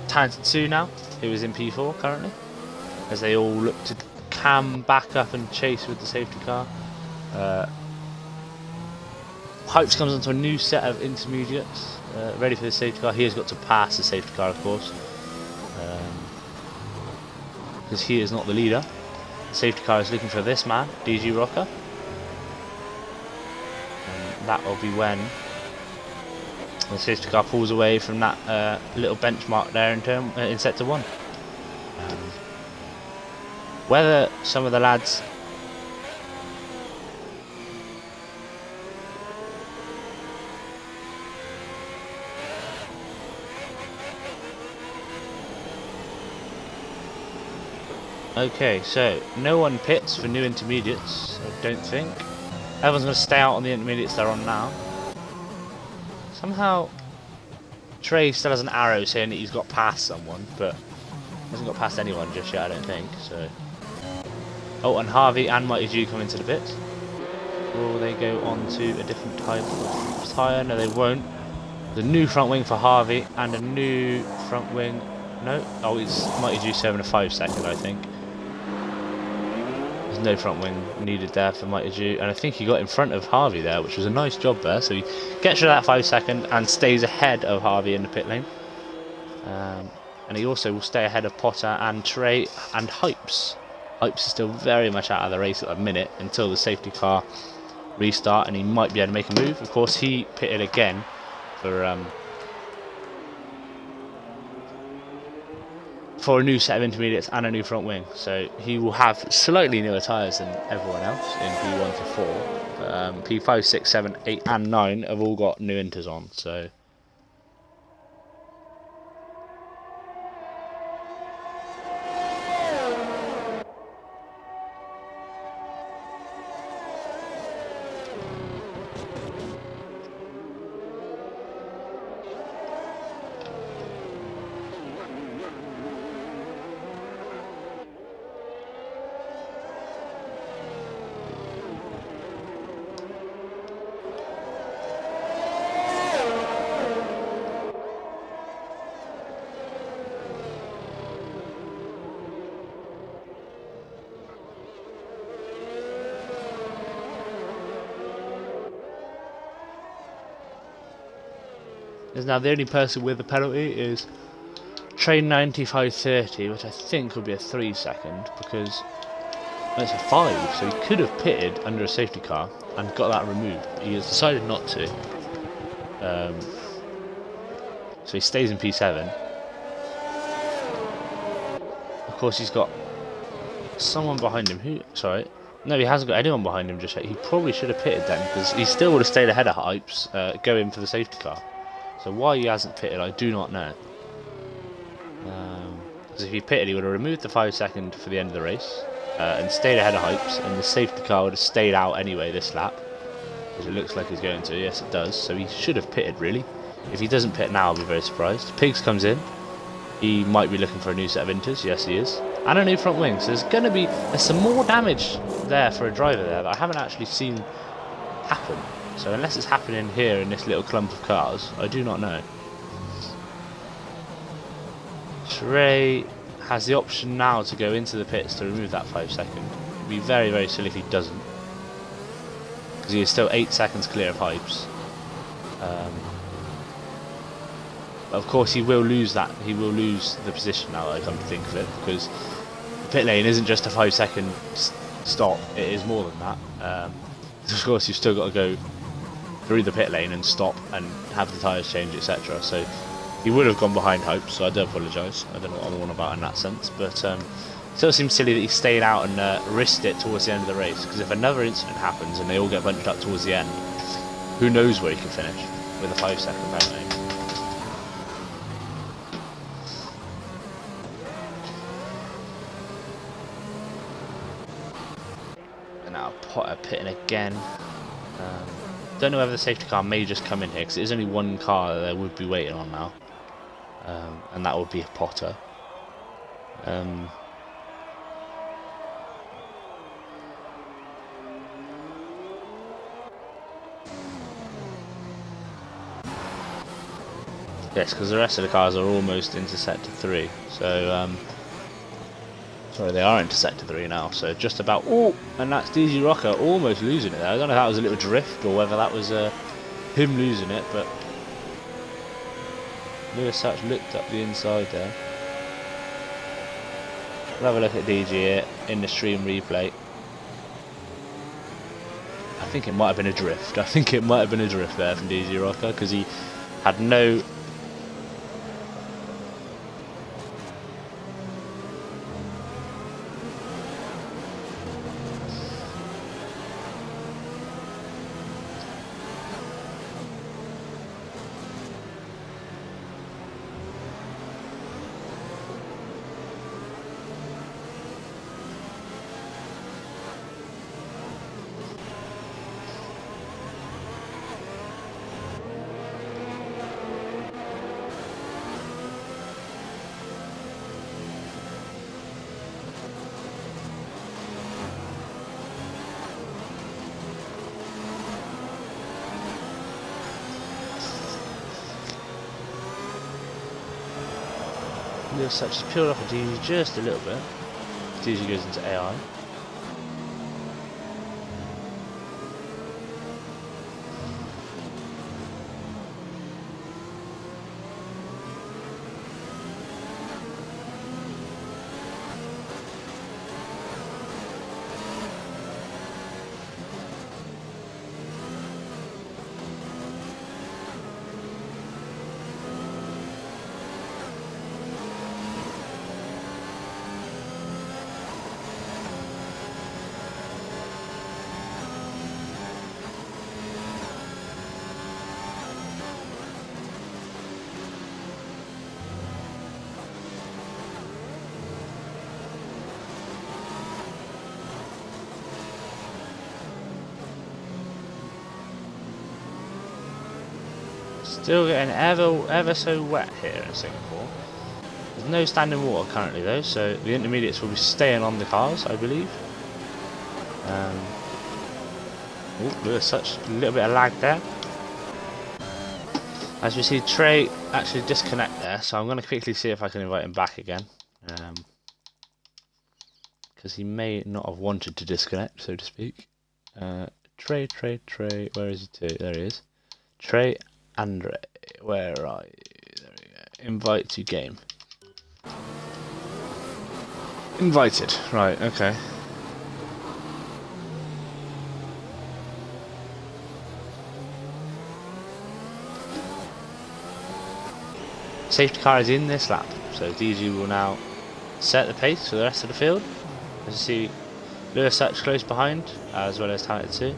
Talented Sue now, who is in P4 currently, as they all look to cam back up and chase with the safety car. Hypes comes onto a new set of intermediates, ready for the safety car. He has got to pass the safety car, of course, because he is not the leader. The safety car is looking for this man, DG Rocker, and that will be when the safety car pulls away from that little benchmark there in sector 1. Whether some of the lads okay, so no one pits for new intermediates, I don't think. Everyone's going to stay out on the intermediates they're on now. Somehow Trey still has an arrow saying that he's got past someone, but hasn't got past anyone just yet, I don't think. So, oh, and Harvey and Mighty Jew come into the pit. Will they go on to a different type of tyre? No, they won't. The new front wing for Harvey and a new front wing No, oh, it's Mighty G7 a 5 second, I think. There's no front wing needed there for Mighty G, and I think he got in front of Harvey there, which was a nice job there. So he gets rid of that 5 second and stays ahead of Harvey in the pit lane. And he also will stay ahead of Potter and Trey and Hypes. Hypes is still very much out of the race at the minute until the safety car restart, and he might be able to make a move. Of course, he pitted again for a new set of intermediates and a new front wing, so he will have slightly newer tyres than everyone else in P1 to 4. P5, 6, 7, 8 and 9 have all got new inters on, so now the only person with the penalty is Train 9530, which I think would be a 3 second because it's a 5, so he could have pitted under a safety car and got that removed. He has decided not to, so he stays in P7. Of course, he's got someone behind him. Who? Sorry, no, he hasn't got anyone behind him just yet. He probably should have pitted then because he still would have stayed ahead of Hypes, going for the safety car. So why he hasn't pitted, I do not know. Because if he pitted, he would have removed the 5 second for the end of the race and stayed ahead of Hypes, and the safety car would have stayed out anyway this lap, which it looks like he's going to. Yes, it does. So he should have pitted, really. If he doesn't pit now, I'll be very surprised. Pigs comes in. He might be looking for a new set of inters. Yes, he is. And a new front wing. So there's some more damage there for a driver there that I haven't actually seen happen. So unless it's happening here in this little clump of cars, I do not know. Trey has the option now to go into the pits to remove that 5 second. It'd be very, very silly if he doesn't, because he is still 8 seconds clear of Hypes. But of course, he will lose that. He will lose the position now that I come to think of it, because the pit lane isn't just a 5 second stop. It is more than that. Of course, you've still got to go through the pit lane and stop and have the tyres change, etc. So he would have gone behind Hope, so I do apologise. I don't know what I'm on about in that sense, but it still seems silly that he stayed out and risked it towards the end of the race, because if another incident happens and they all get bunched up towards the end, who knows where he can finish with a 5 second penalty. And now Potter pitting again. Don't know whether the safety car may just come in here, because there's only one car that they would be waiting on now, and that would be a Potter. Yes, because the rest of the cars are almost into sector 3, so sorry, they are into sector 3 now, so just about. Oh, and that's DG Rocker almost losing it there. I don't know if that was a little drift or whether that was him losing it, but Lewis Such looked up the inside there. We'll have a look at DG here in the stream replay. I think it might have been a drift. I think it might have been a drift there from DG Rocker, because he had no. Lewis Such has peeled off a DG just a little bit. DG goes into AI. Still getting ever so wet here in Singapore. There's no standing water currently though, so the intermediates will be staying on the cars, I believe. There's such a little bit of lag there. As we see Trey actually disconnect there, so I'm going to quickly see if I can invite him back again. Because he may not have wanted to disconnect, so to speak. Trey, where is he to? There he is. Trey Andre, where are you? There we go. Invite to game. Invited, right, okay. Safety car is in this lap, so DG will now set the pace for the rest of the field. As you see, Lewis Such close behind, as well as Talented 2.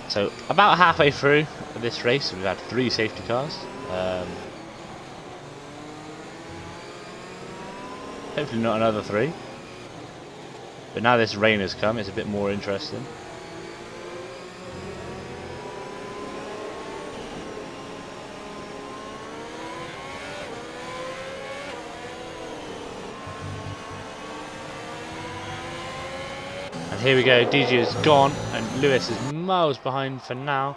So about halfway through this race, we've had 3 safety cars. Hopefully not another 3. But now this rain has come, it's a bit more interesting. And here we go, DG is gone, and Lewis is miles behind for now,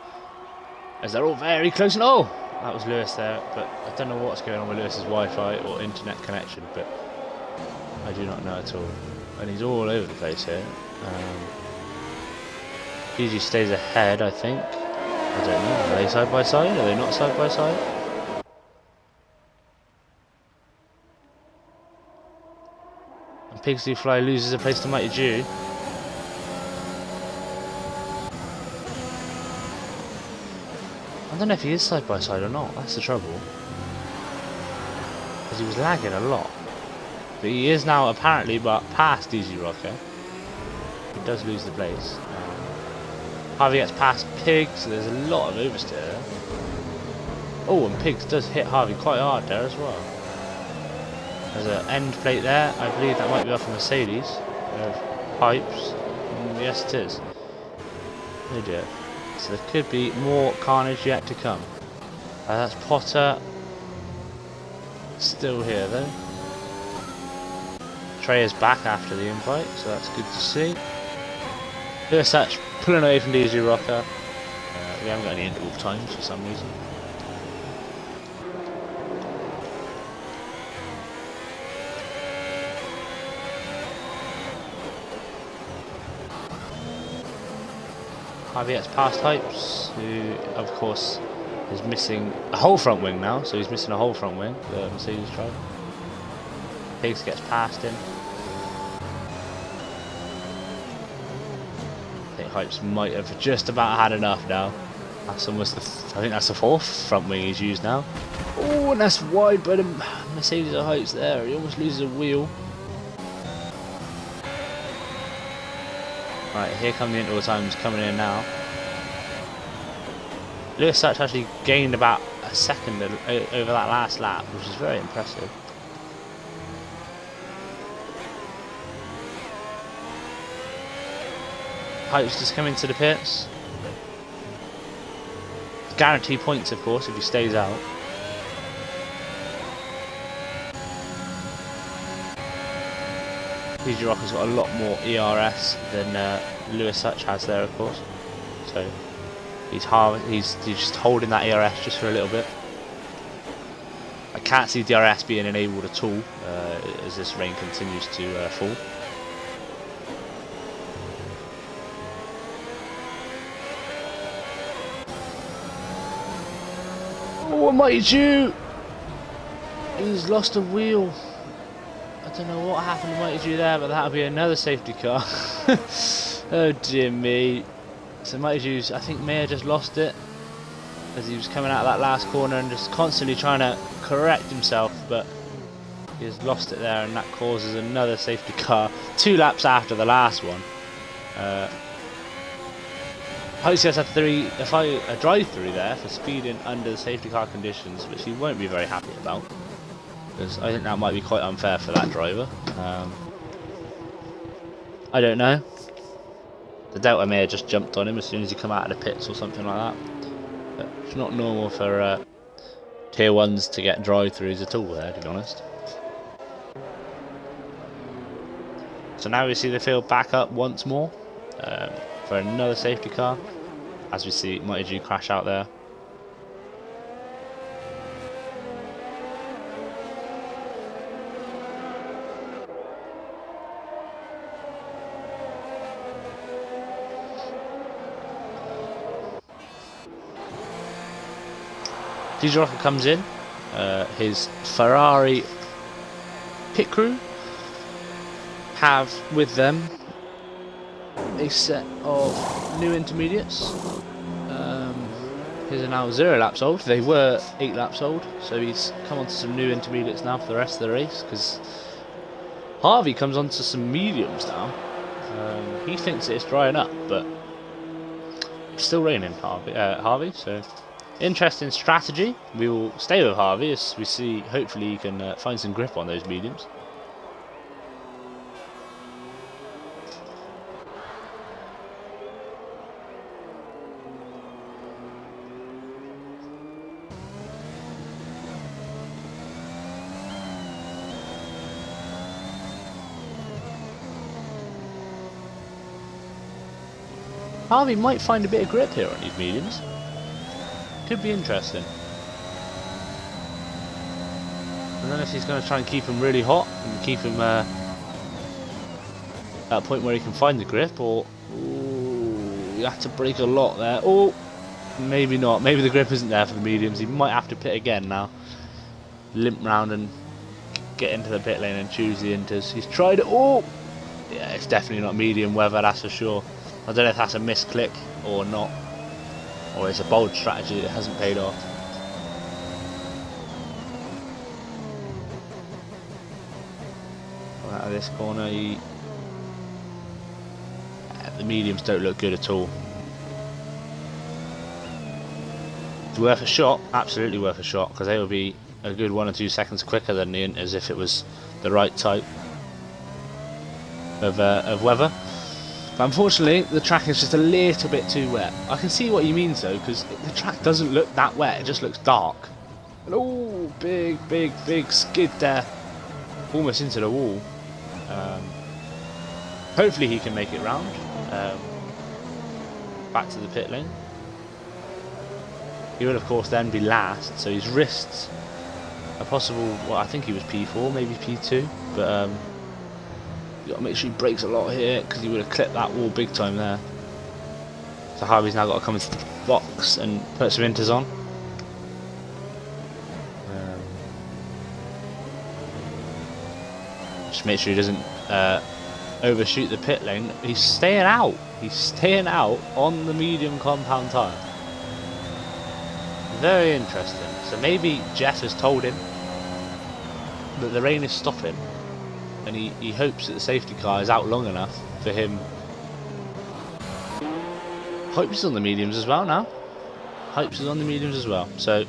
as they're all very close. And oh, that was Lewis there, but I don't know what's going on with Lewis's Wi-Fi or internet connection, but I do not know at all. And he's all over the place here. DG stays ahead, I think. I don't know. Are they side by side? Are they not side by side? And Pigsley Fly loses a place to Mighty Jew. I don't know if he is side by side or not, that's the trouble. Because he was lagging a lot. But he is now apparently past DG Rocker. He does lose the place. Harvey gets past Pig, so there's a lot of oversteer there. Oh, and Pigs does hit Harvey quite hard there as well. There's an end plate there, I believe that might be off a Mercedes. Pipes. Yes it is. Oh dear. So there could be more carnage yet to come. That's Potter. Still here though. Trey is back after the invite, so that's good to see. Lewis Such pulling away from DG Rocker. We haven't got any interval times for some reason. Harvey gets past Hypes, who of course is missing a whole front wing now, so he's missing a whole front wing, the Mercedes driver. Pigs gets past him. I think Hypes might have just about had enough now. That's almost I think that's the 4th front wing he's used now. Oh, and that's wide by the Mercedes or Hypes there. He almost loses a wheel. Right, here come the interval times coming in now. Lewis Such actually gained about a second over that last lap, which is very impressive. Hype's just coming to the pits. guarantee points, of course, if he stays out. PG Rocker's got a lot more ERS than Lewis Hutch has there, of course. So he's just holding that ERS just for a little bit. I can't see DRS being enabled at all as this rain continues to fall. Oh, Mighty Jew! He's lost a wheel. I don't know what happened to Mighty Jew there, but that'll be another safety car. Oh dear me. So Mighty Jew's, I think, may have just lost it as he was coming out of that last corner and just constantly trying to correct himself, but he has lost it there, and that causes another safety car 2 laps after the last one. Hopefully has a drive-through there for speeding under the safety car conditions, which he won't be very happy about, because I think that might be quite unfair for that driver. I don't know. The Delta may have just jumped on him as soon as he come out of the pits or something like that. But it's not normal for tier 1s to get drive-throughs at all there, to be honest. So now we see the field back up once more for another safety car, as we see Mighty G crash out there. PG Rocker comes in, his Ferrari pit crew have with them a set of new intermediates. His are now 0 laps old. They were 8 laps old, so he's come onto some new intermediates now for the rest of the race, because Harvey comes onto some mediums now. He thinks it's drying up, but it's still raining, Harvey, so interesting strategy. We will stay with Harvey as we see, hopefully he can find some grip on those mediums. Harvey might find a bit of grip here on these mediums. Could be interesting. I don't know if he's going to try and keep him really hot and keep him at a point where he can find the grip, or you have to brake a lot there. Oh, maybe not. Maybe the grip isn't there for the mediums. He might have to pit again now. Limp round and get into the pit lane and choose the inters. He's tried it. Oh, yeah, it's definitely not medium weather, that's for sure. I don't know if that's a misclick or not, or it's a bold strategy that hasn't paid off. Out of this corner, the mediums don't look good at all. It's worth a shot, absolutely worth a shot, because they will be a good 1 or 2 seconds quicker than the inters if it was the right type of weather. But unfortunately, the track is just a little bit too wet. I can see what he means though, because the track doesn't look that wet, it just looks dark. And oh, big skid there, almost into the wall. Hopefully he can make it round. Back to the pit lane. He will of course then be last, so he's risked a possible, well, I think he was P4, maybe P2, but you got to make sure he brakes a lot here, because he would have clipped that wall big time there. So Harvey's now got to come into the box and put some inters on. Just make sure he doesn't overshoot the pit lane. He's staying out. He's staying out on the medium compound tyre. Very interesting. So maybe Jeff has told him that the rain is stopping, and he hopes that the safety car is out long enough for him. Hopes he's on the mediums as well now. Hopes he's on the mediums as well. So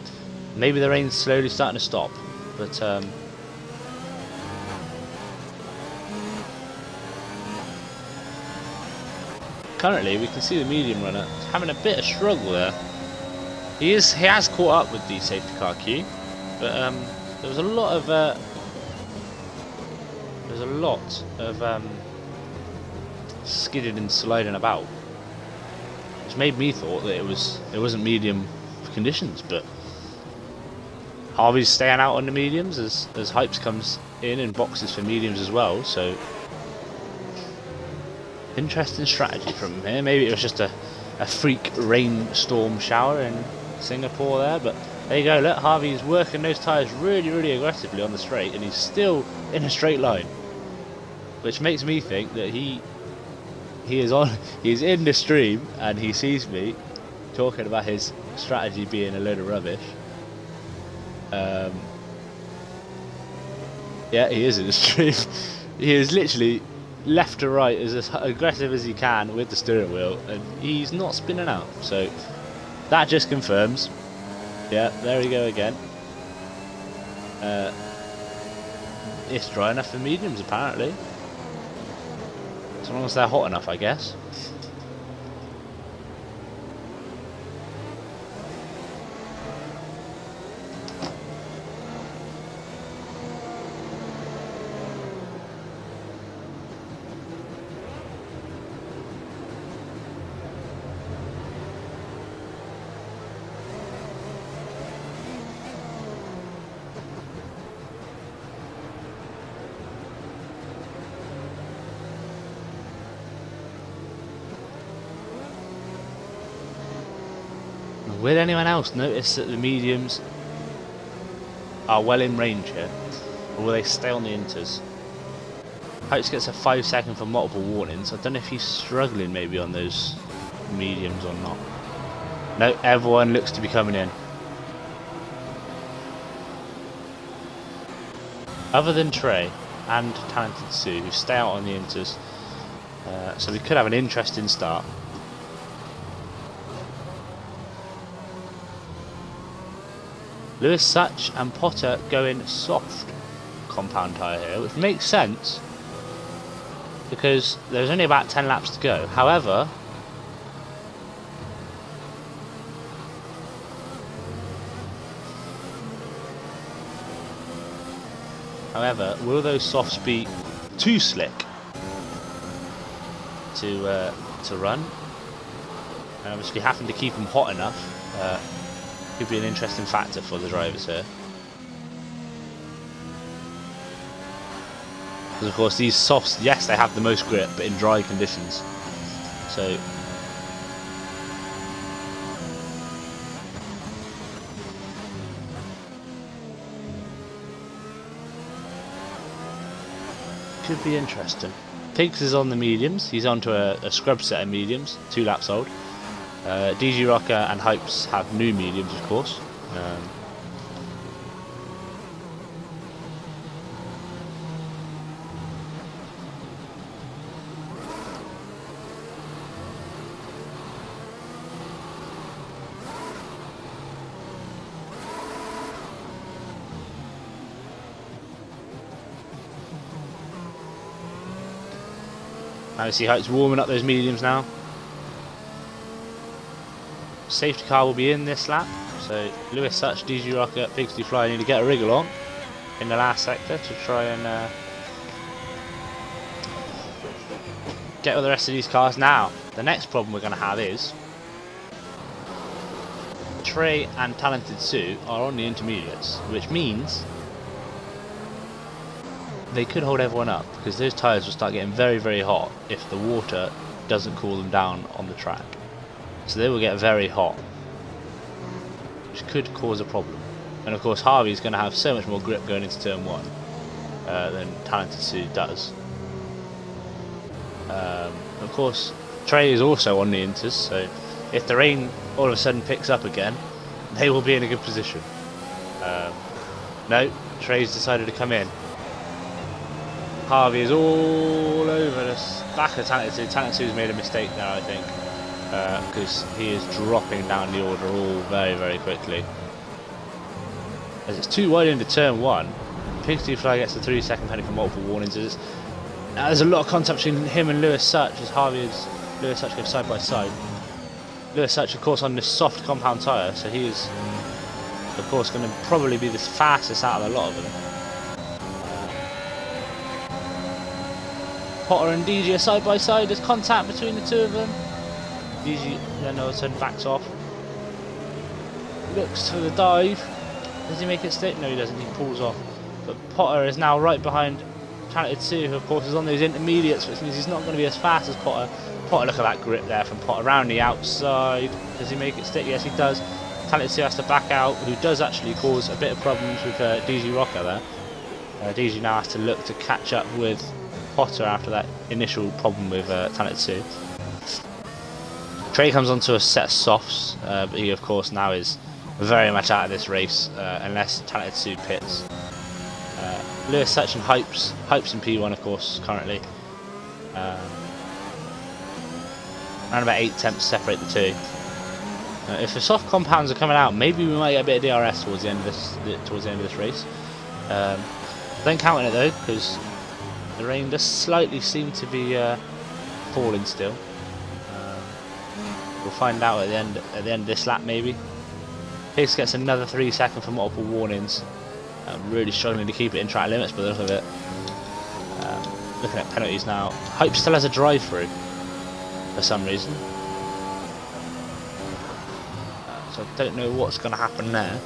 maybe the rain's slowly starting to stop. But currently we can see the medium runner having a bit of struggle there. He has caught up with the safety car queue, but there was a lot of skidding and sliding about, which made me thought that it wasn't medium conditions. But Harvey's staying out on the mediums as Hypes comes in and boxes for mediums as well. So interesting strategy from him here. Maybe it was just a freak rainstorm shower in Singapore there, but there you go. Look, Harvey's working those tyres really aggressively on the straight, and he's still in a straight line, which makes me think that he's in the stream and he sees me talking about his strategy being a load of rubbish. Yeah, he is in the stream. He is literally left to right as aggressive as he can with the steering wheel, and he's not spinning out. So that just confirms. Yeah, there we go again. It's dry enough for mediums apparently, as long as they're hot enough, I guess. Will anyone else notice that the mediums are well in range here, or will they stay on the inters? Hopes gets a 5 second for multiple warnings. I don't know if he's struggling maybe on those mediums or not. No, everyone looks to be coming in. Other than Trey and Talented Sue, who stay out on the inters, so we could have an interesting start. Lewis Such and Potter going soft compound tyre here, which makes sense because there's only about 10 laps to go. However, will those softs be too slick to run? And obviously having to keep them hot enough could be an interesting factor for the drivers here. Because of course these softs, yes, they have the most grip, but in dry conditions. So could be interesting. Pigs is on the mediums. He's onto a scrub set of mediums, 2 laps old. DG Rocker and Hypes have new mediums, of course. Now you see Hypes warming up those mediums now. Safety car will be in this lap, so Lewis Such, DG Rocker, Pigsty Fly need to get a wriggle on in the last sector to try and get with the rest of these cars. Now, the next problem we're going to have is Trey and Talented Sue are on the intermediates, which means they could hold everyone up because those tyres will start getting very hot if the water doesn't cool them down on the track. So they will get very hot, which could cause a problem. And of course Harvey's going to have so much more grip going into turn 1 than Talented Sue does. Of course Trey is also on the inters, so if the rain all of a sudden picks up again, they will be in a good position. No, Trey's decided to come in. Harvey is all over the back of Talented Sue. Talented Sue's made a mistake there, I think. Because he is dropping down the order all very quickly. As it's too wide into turn 1, Pigsty Fly gets the 3 second penalty for multiple warnings. Now there's a lot of contact between him and Lewis Such as Lewis Such go side by side. Lewis Such, of course, on this soft compound tyre, so he is, of course, going to probably be the fastest out of a lot of them. Potter and DG are side by side. There's contact between the two of them. DG then all of a sudden backs off. Looks for the dive. Does he make it stick? No, he doesn't. He pulls off. But Potter is now right behind Talented 2, who of course is on those intermediates, which means he's not going to be as fast as Potter. Potter, look at that grip there from Potter around the outside. Does he make it stick? Yes, he does. Talented 2 has to back out, who does actually cause a bit of problems with DG Rocker there. DG now has to look to catch up with Potter after that initial problem with Talented 2. Trey comes onto a set of softs, but he of course now is very much out of this race unless Talented 2 pits. Lewis Such and Hypes in P1 of course currently. Around about 8 tenths separate the two. If the soft compounds are coming out, maybe we might get a bit of DRS towards the end of this race. Don't count on it though, because the rain does slightly seem to be falling still. We'll find out at the end of this lap maybe. Higgs gets another 3 seconds for multiple warnings. Really struggling to keep it in track limits by the look of it. Looking at penalties now. Hope still has a drive through for some reason. So I don't know what's going to happen there.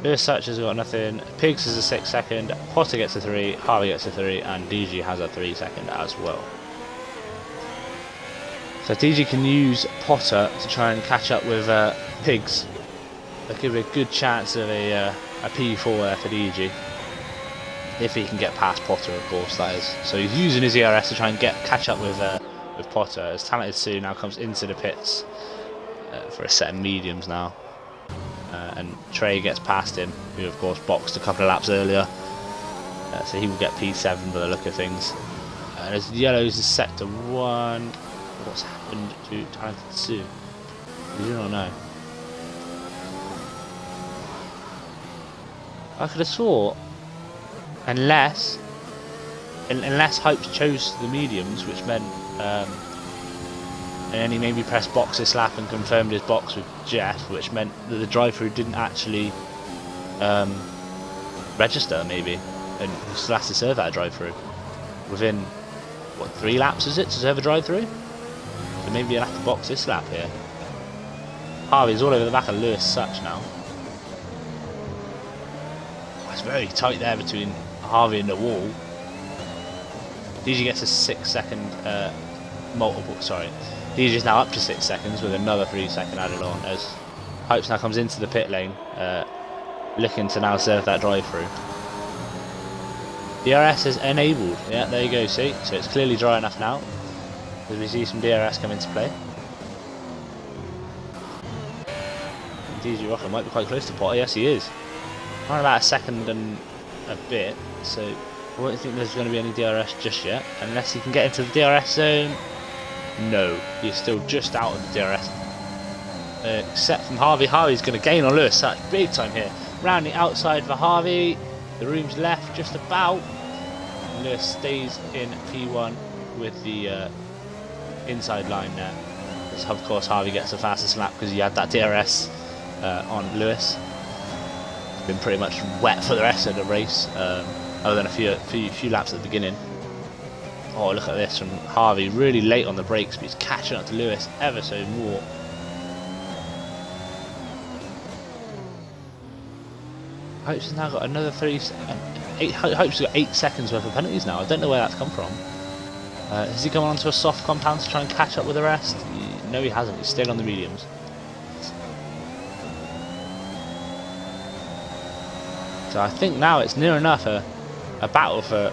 Lewis Such has got nothing. Pigs is a 6 second. Potter gets a 3. Harvey gets a 3. And DG has a 3 second as well. So DG can use Potter to try and catch up with Pigs. That could be a good chance of a P4 there for DG. If he can get past Potter, of course, that is. So he's using his ERS to try and catch up with Potter. As Talented 2 now comes into the pits for a set of mediums now. And Trey gets past him, who of course boxed a couple of laps earlier. So he will get P7 by the look of things. As yellows is sector 1. What's happened to Talented 2? We do not know. I could have swore, unless Hypes chose the mediums, which meant, and then he maybe pressed box this lap and confirmed his box with Jeff, which meant that the drive-through didn't actually register, maybe, and he still has to serve that drive-through within what 3 laps is it to serve a drive-through? So maybe he'll have to box this lap here. Harvey's all over the back of Lewis Such now. It's very tight there between Harvey and the wall. DG gets a 6 second multiple. Sorry, DG is now up to 6 seconds with another 3 second added on as Hypes now comes into the pit lane, looking to now serve that drive through. DRS is enabled. Yeah, there you go. See, so it's clearly dry enough now. As we see some DRS come into play. DG Rocker might be quite close to Potter. Yes, he is. Around about a second and a bit. So I don't think there's going to be any DRS just yet, unless he can get into the DRS zone. No, he's still just out of the DRS. Except from Harvey. Harvey's going to gain on Lewis. That's big time here. Round the outside for Harvey. The room's left just about. Lewis stays in P1 with the inside line there. As of course Harvey gets the fastest lap because he had that DRS on Lewis. It's been pretty much wet for the rest of the race, other than a few laps at the beginning. Oh, look at this from Harvey, really late on the brakes, but he's catching up to Lewis ever so more. Hopes has now got another Hopes has got 8 seconds worth of penalties now. I don't know where that's come from. Has he gone onto a soft compound to try and catch up with the rest? No, he hasn't. He's still on the mediums. So I think now it's near enough a battle for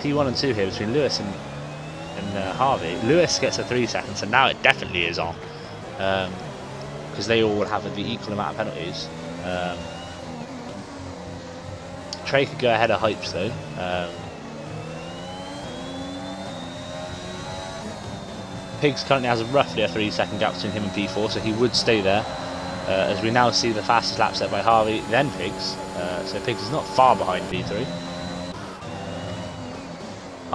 P1 and 2 here between Lewis and Harvey. Lewis gets a 3 seconds, so now it definitely is on. Because they all will have the equal amount of penalties. Trey could go ahead of Hypes though. Pigs currently has roughly a 3 second gap between him and P4, so he would stay there. As we now see the fastest lap set by Harvey, then Pigs. So Pigs is not far behind P3.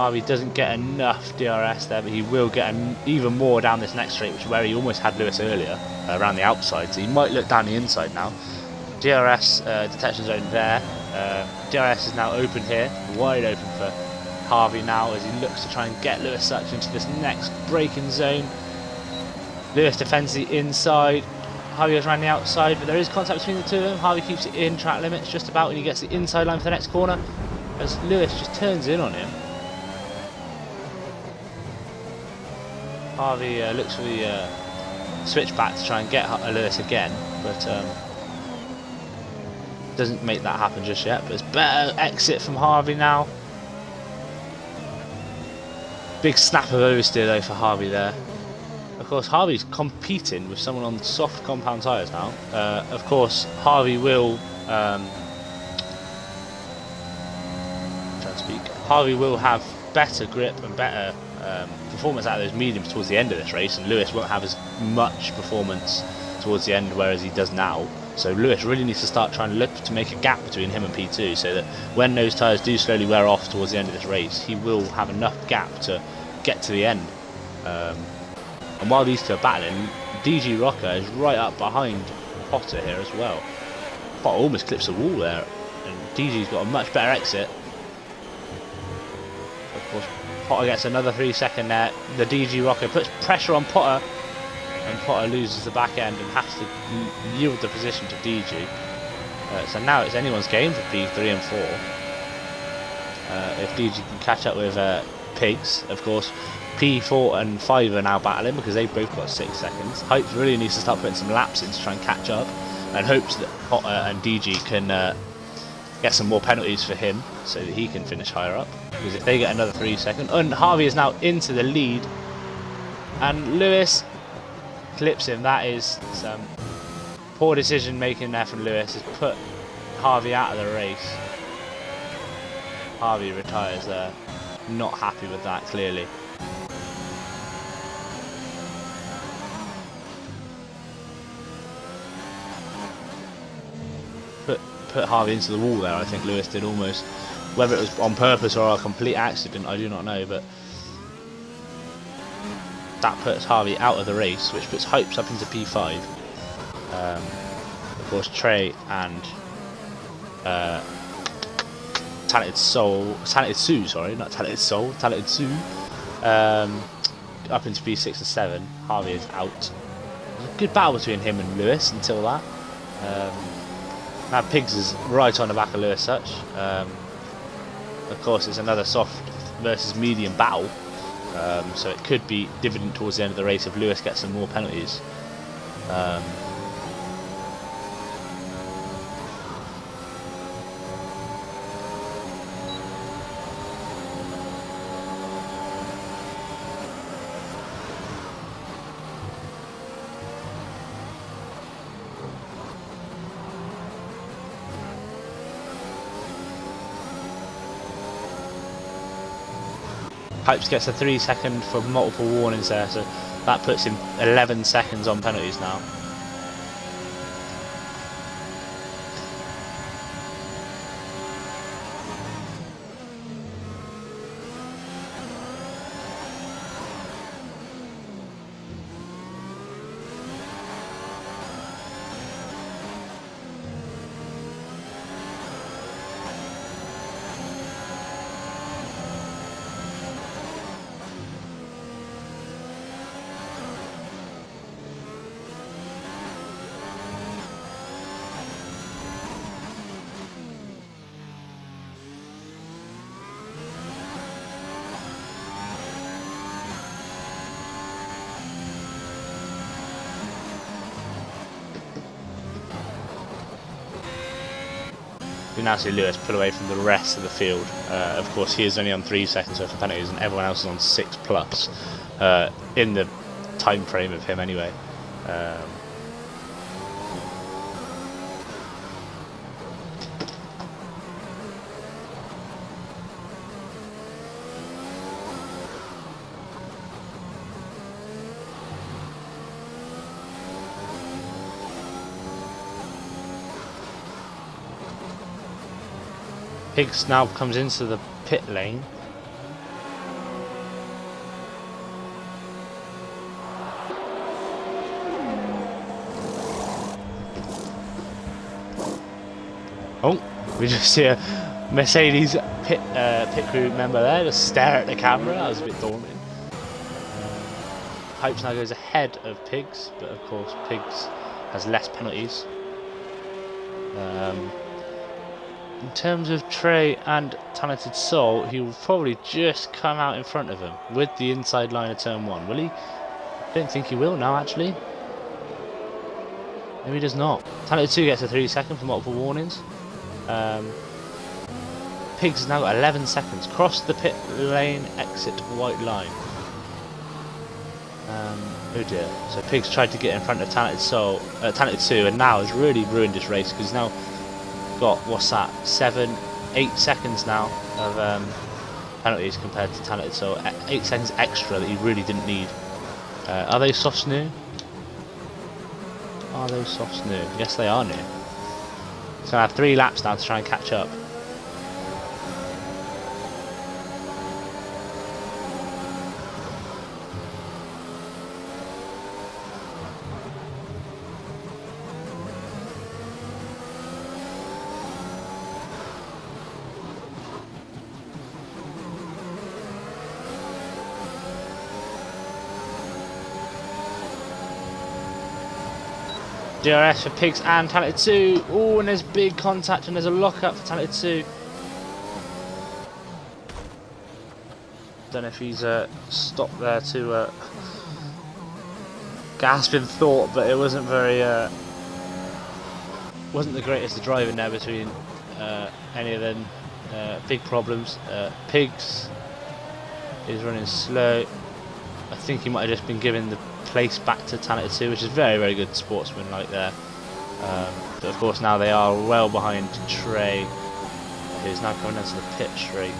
Harvey doesn't get enough DRS there, but he will get even more down this next straight, which is where he almost had Lewis earlier, around the outside. So he might look down the inside now. DRS detection zone there. DRS is now open here, wide open for Harvey now as he looks to try and get Lewis sucked into this next braking zone. Lewis defends the inside. Harvey goes around the outside, but there is contact between the two of them. Harvey keeps it in track limits just about when he gets the inside line for the next corner, as Lewis just turns in on him. Harvey looks for the switchback to try and get Lewis again, but doesn't make that happen just yet. But it's better exit from Harvey now. Big snap of oversteer though for Harvey there. Of course, Harvey's competing with someone on soft compound tyres now. Of course, Harvey will Harvey will have better grip and better performance out of those mediums towards the end of this race, and Lewis won't have as much performance towards the end, whereas he does now. So Lewis really needs to start trying to look to make a gap between him and P2, so that when those tyres do slowly wear off towards the end of this race, he will have enough gap to get to the end. And while these two are battling, DG Rocker is right up behind Potter here as well. Potter almost clips the wall there, and DG's got a much better exit. Of course, Potter gets another 3 second there. The DG Rocker puts pressure on Potter, and Potter loses the back end and has to yield the position to DG. So now it's anyone's game for P3 and 4. If DG can catch up with Pigs, of course. P4 and 5 are now battling because they've both got 6 seconds. Hypes really needs to start putting some laps in to try and catch up, and hopes that Potter and DG can get some more penalties for him so that he can finish higher up. Because if they get another 3 seconds, and Harvey is now into the lead, and Lewis clips him. That is some poor decision making there from Lewis. Has put Harvey out of the race. Harvey retires there. Not happy with that, clearly. Put Harvey into the wall there, I think Lewis did almost. Whether it was on purpose or a complete accident, I do not know, but that puts Harvey out of the race, which puts Hypes up into P5. Of course, Trey and Talented Sue, up into P6 and 7. Harvey is out. A good battle between him and Lewis until that. Now Pigs is right on the back of Lewis such. Of course, it's another soft versus medium battle, so it could be dividend towards the end of the race if Lewis gets some more penalties. Hypes gets a 3 second for multiple warnings there, so that puts him 11 seconds on penalties now. We now see Lewis pull away from the rest of the field. Of course, he is only on 3 seconds worth of penalties, and everyone else is on 6 plus in the time frame of him anyway. Pigs now comes into the pit lane. Oh, we just see a Mercedes pit crew member there just stare at the camera. That was a bit daunting. Pipes now goes ahead of Pigs, but of course Pigs has less penalties. In terms of Trey and Talented Soul, he will probably just come out in front of him with the inside line of turn 1. Will he? I don't think he will now, actually. Maybe he does not. Talented 2 gets a 3 second for multiple warnings. Pigs has now got 11 seconds. Cross the pit lane, exit white line. Oh dear. So Pigs tried to get in front of Talented 2, and now has really ruined his race because he's now got, what's that, 8 seconds now of penalties compared to Talented Soul. 8 seconds extra that he really didn't need. Are they softs new? Are those softs new? Yes, they are new. So I have 3 laps now to try and catch up. DRS for Pigs and Talented 2. Oh, and there's big contact and there's a lock-up for Talented 2. Don't know if he's stopped there to gasp in thought, but it wasn't very wasn't the greatest of driving there between any of them. Big problems. Pigs is running slow. I think he might have just been given the place back to Talented 2, which is very, very good sportsman like there. But of course now they are well behind Trey, who's now coming into the pit straight.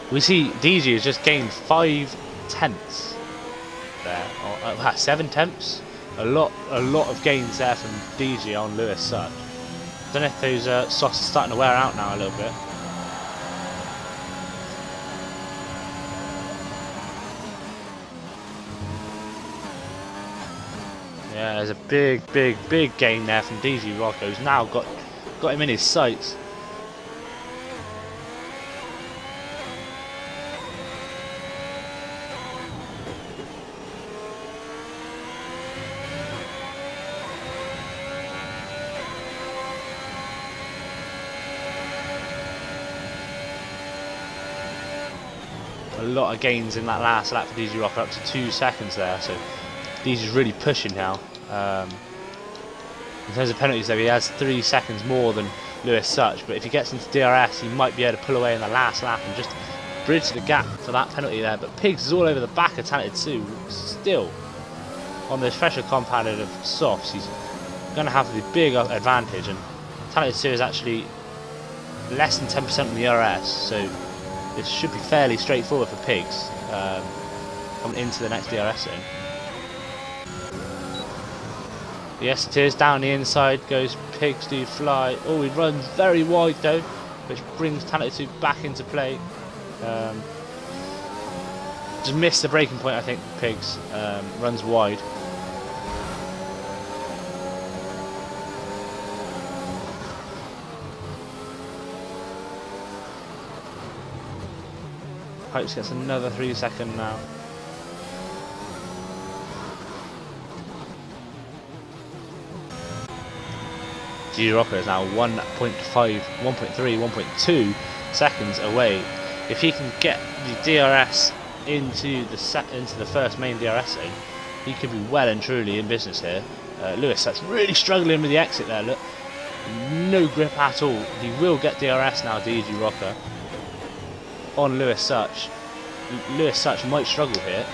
We see DG has just gained 5 tenths there, or 7 tenths. A lot of gains there from DG on Lewis Such. Don't know if those softs are starting to wear out now a little bit. Yeah, there's a big gain there from DG Rocco's now got him in his sights. A lot of gains in that last lap for DG Rocker, up to 2 seconds there, so DG's really pushing now. In terms of penalties though, he has 3 seconds more than Lewis Such, but if he gets into DRS he might be able to pull away in the last lap and just bridge the gap for that penalty there. But Pigs is all over the back of Talented 2, still on this fresher compounded of softs. He's going to have the big advantage, and Talented 2 is actually less than 10% on the DRS, so this should be fairly straightforward for Pigs coming into the next DRS zone. Yes, it is. Down the inside goes Pigs Do Fly. Oh, he runs very wide though, which brings Talented 2 back into play. Just missed the braking point, I think. Pigs runs wide. Pipes gets another 3 second now. G Rocker is now 1.5, 1.3, 1.2 seconds away. If he can get the DRS into the first main DRS zone, he could be well and truly in business here. Lewis Such really struggling with the exit there. Look, no grip at all. He will get DRS now. DG Rocker on Lewis Such. Lewis Such might struggle here.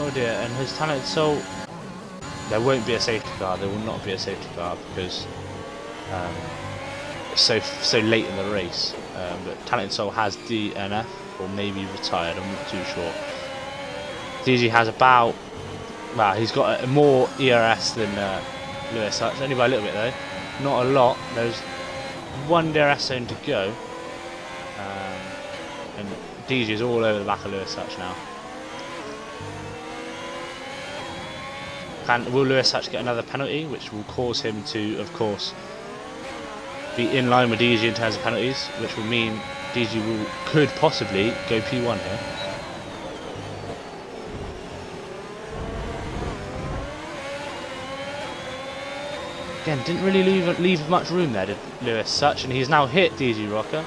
Oh dear, and his Talented Soul. There won't be a safety car. There will not be a safety car because it's so late in the race. But Talented Soul has DNF or maybe retired. I'm not too sure. DG has about, well, he's got more ERS than Lewis Such, only by a little bit though. Not a lot. There's one DRS zone to go, and DG is all over the back of Lewis Such now. Will Lewis Such get another penalty, which will cause him to, of course, be in line with DG in terms of penalties, which will mean DG could possibly go P1 here. Again, didn't really leave much room there, did Lewis Such, and he's now hit DG Rocker.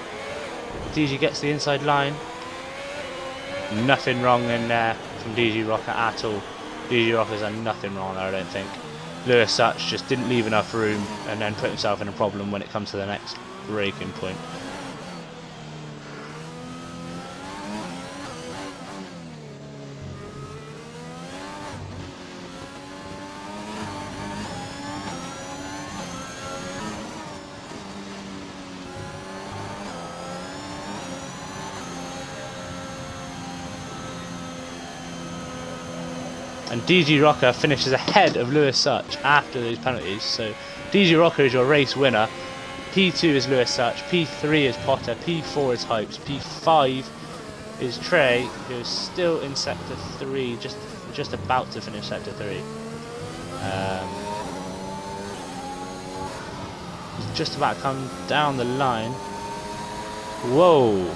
DG gets the inside line. Nothing wrong in there from DG Rocker at all. DG Rocker's done nothing wrong there, I don't think. Lewis Such just didn't leave enough room and then put himself in a problem when it comes to the next braking point. And DG Rocker finishes ahead of Lewis Such after those penalties. So DG Rocker is your race winner. P2 is Lewis Such. P3 is Potter. P4 is Hypes. P5 is Trey, who is still in Sector 3, just about to finish Sector 3. He's just about to come down the line. Whoa!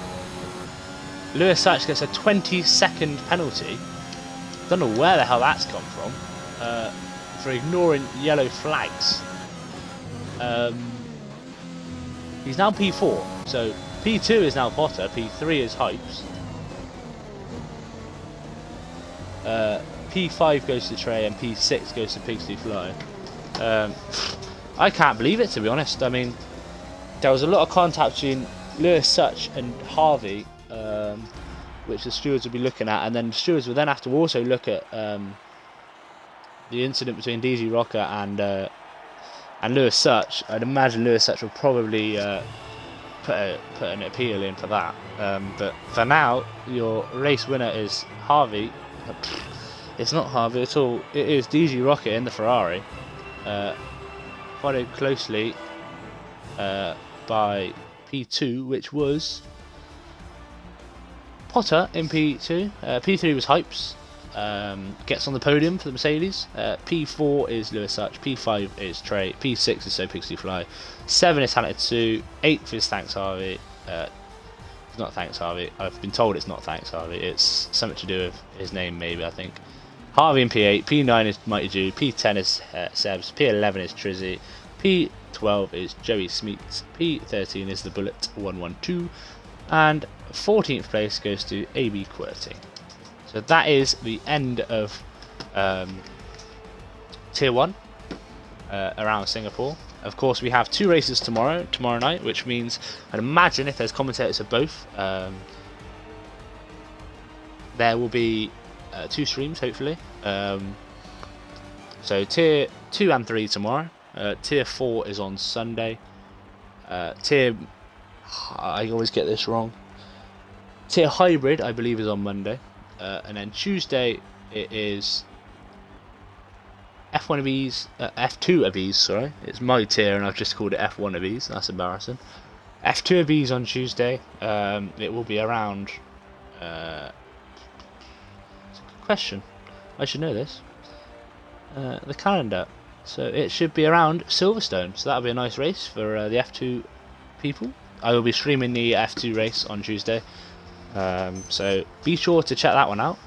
Lewis Such gets a 20-second penalty. Don't know where the hell that's come from, for ignoring yellow flags. He's now P4, so P2 is now Potter, P3 is Hypes. P5 goes to Trey and P6 goes to Pixie Fly. I can't believe it, to be honest. I mean, there was a lot of contact between Lewis Such and Harvey, which the stewards would be looking at, and then the stewards would then have to also look at the incident between DG Rocker and Lewis Such. I'd imagine Lewis Such will probably put an appeal in for that. But for now, your race winner is Harvey. It's not Harvey at all. It is DG Rocker in the Ferrari, followed closely by P2, which was Potter in P2. P3 was Hypes. Gets on the podium for the Mercedes. P4 is Lewis Such. P5 is Trey. P6 is So Pixie Fly. 7 is Talented Sue. 8th is Thanks Harvey. It's not Thanks Harvey. I've been told it's not Thanks Harvey. It's something to do with his name, maybe, I think. Harvey in P8. P9 is Mighty Jew. P10 is Sebs. P11 is Trizzy. P12 is Joey Smeets. P13 is The Bullet 112. And 14th place goes to AB QWERTY. So that is the end of Tier 1 around Singapore. Of course, we have 2 races tomorrow night, which means I'd imagine if there's commentators of both, there will be 2 streams, hopefully. So Tier 2 and 3 tomorrow. Tier 4 is on Sunday. I always get this wrong. Tier Hybrid, I believe, is on Monday. And then Tuesday it is F1ABEEZ, F2ABEEZ, sorry. It's my tier and I've just called it F1ABEEZ. That's embarrassing. F2ABEEZ on Tuesday. It will be around... it's a good question. I should know this. The calendar. So it should be around Silverstone. So that'll be a nice race for the F2 people. I will be streaming the F2 race on Tuesday. So be sure to check that one out.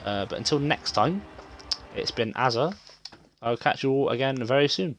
But until next time, it's been Azza. I'll catch you all again very soon.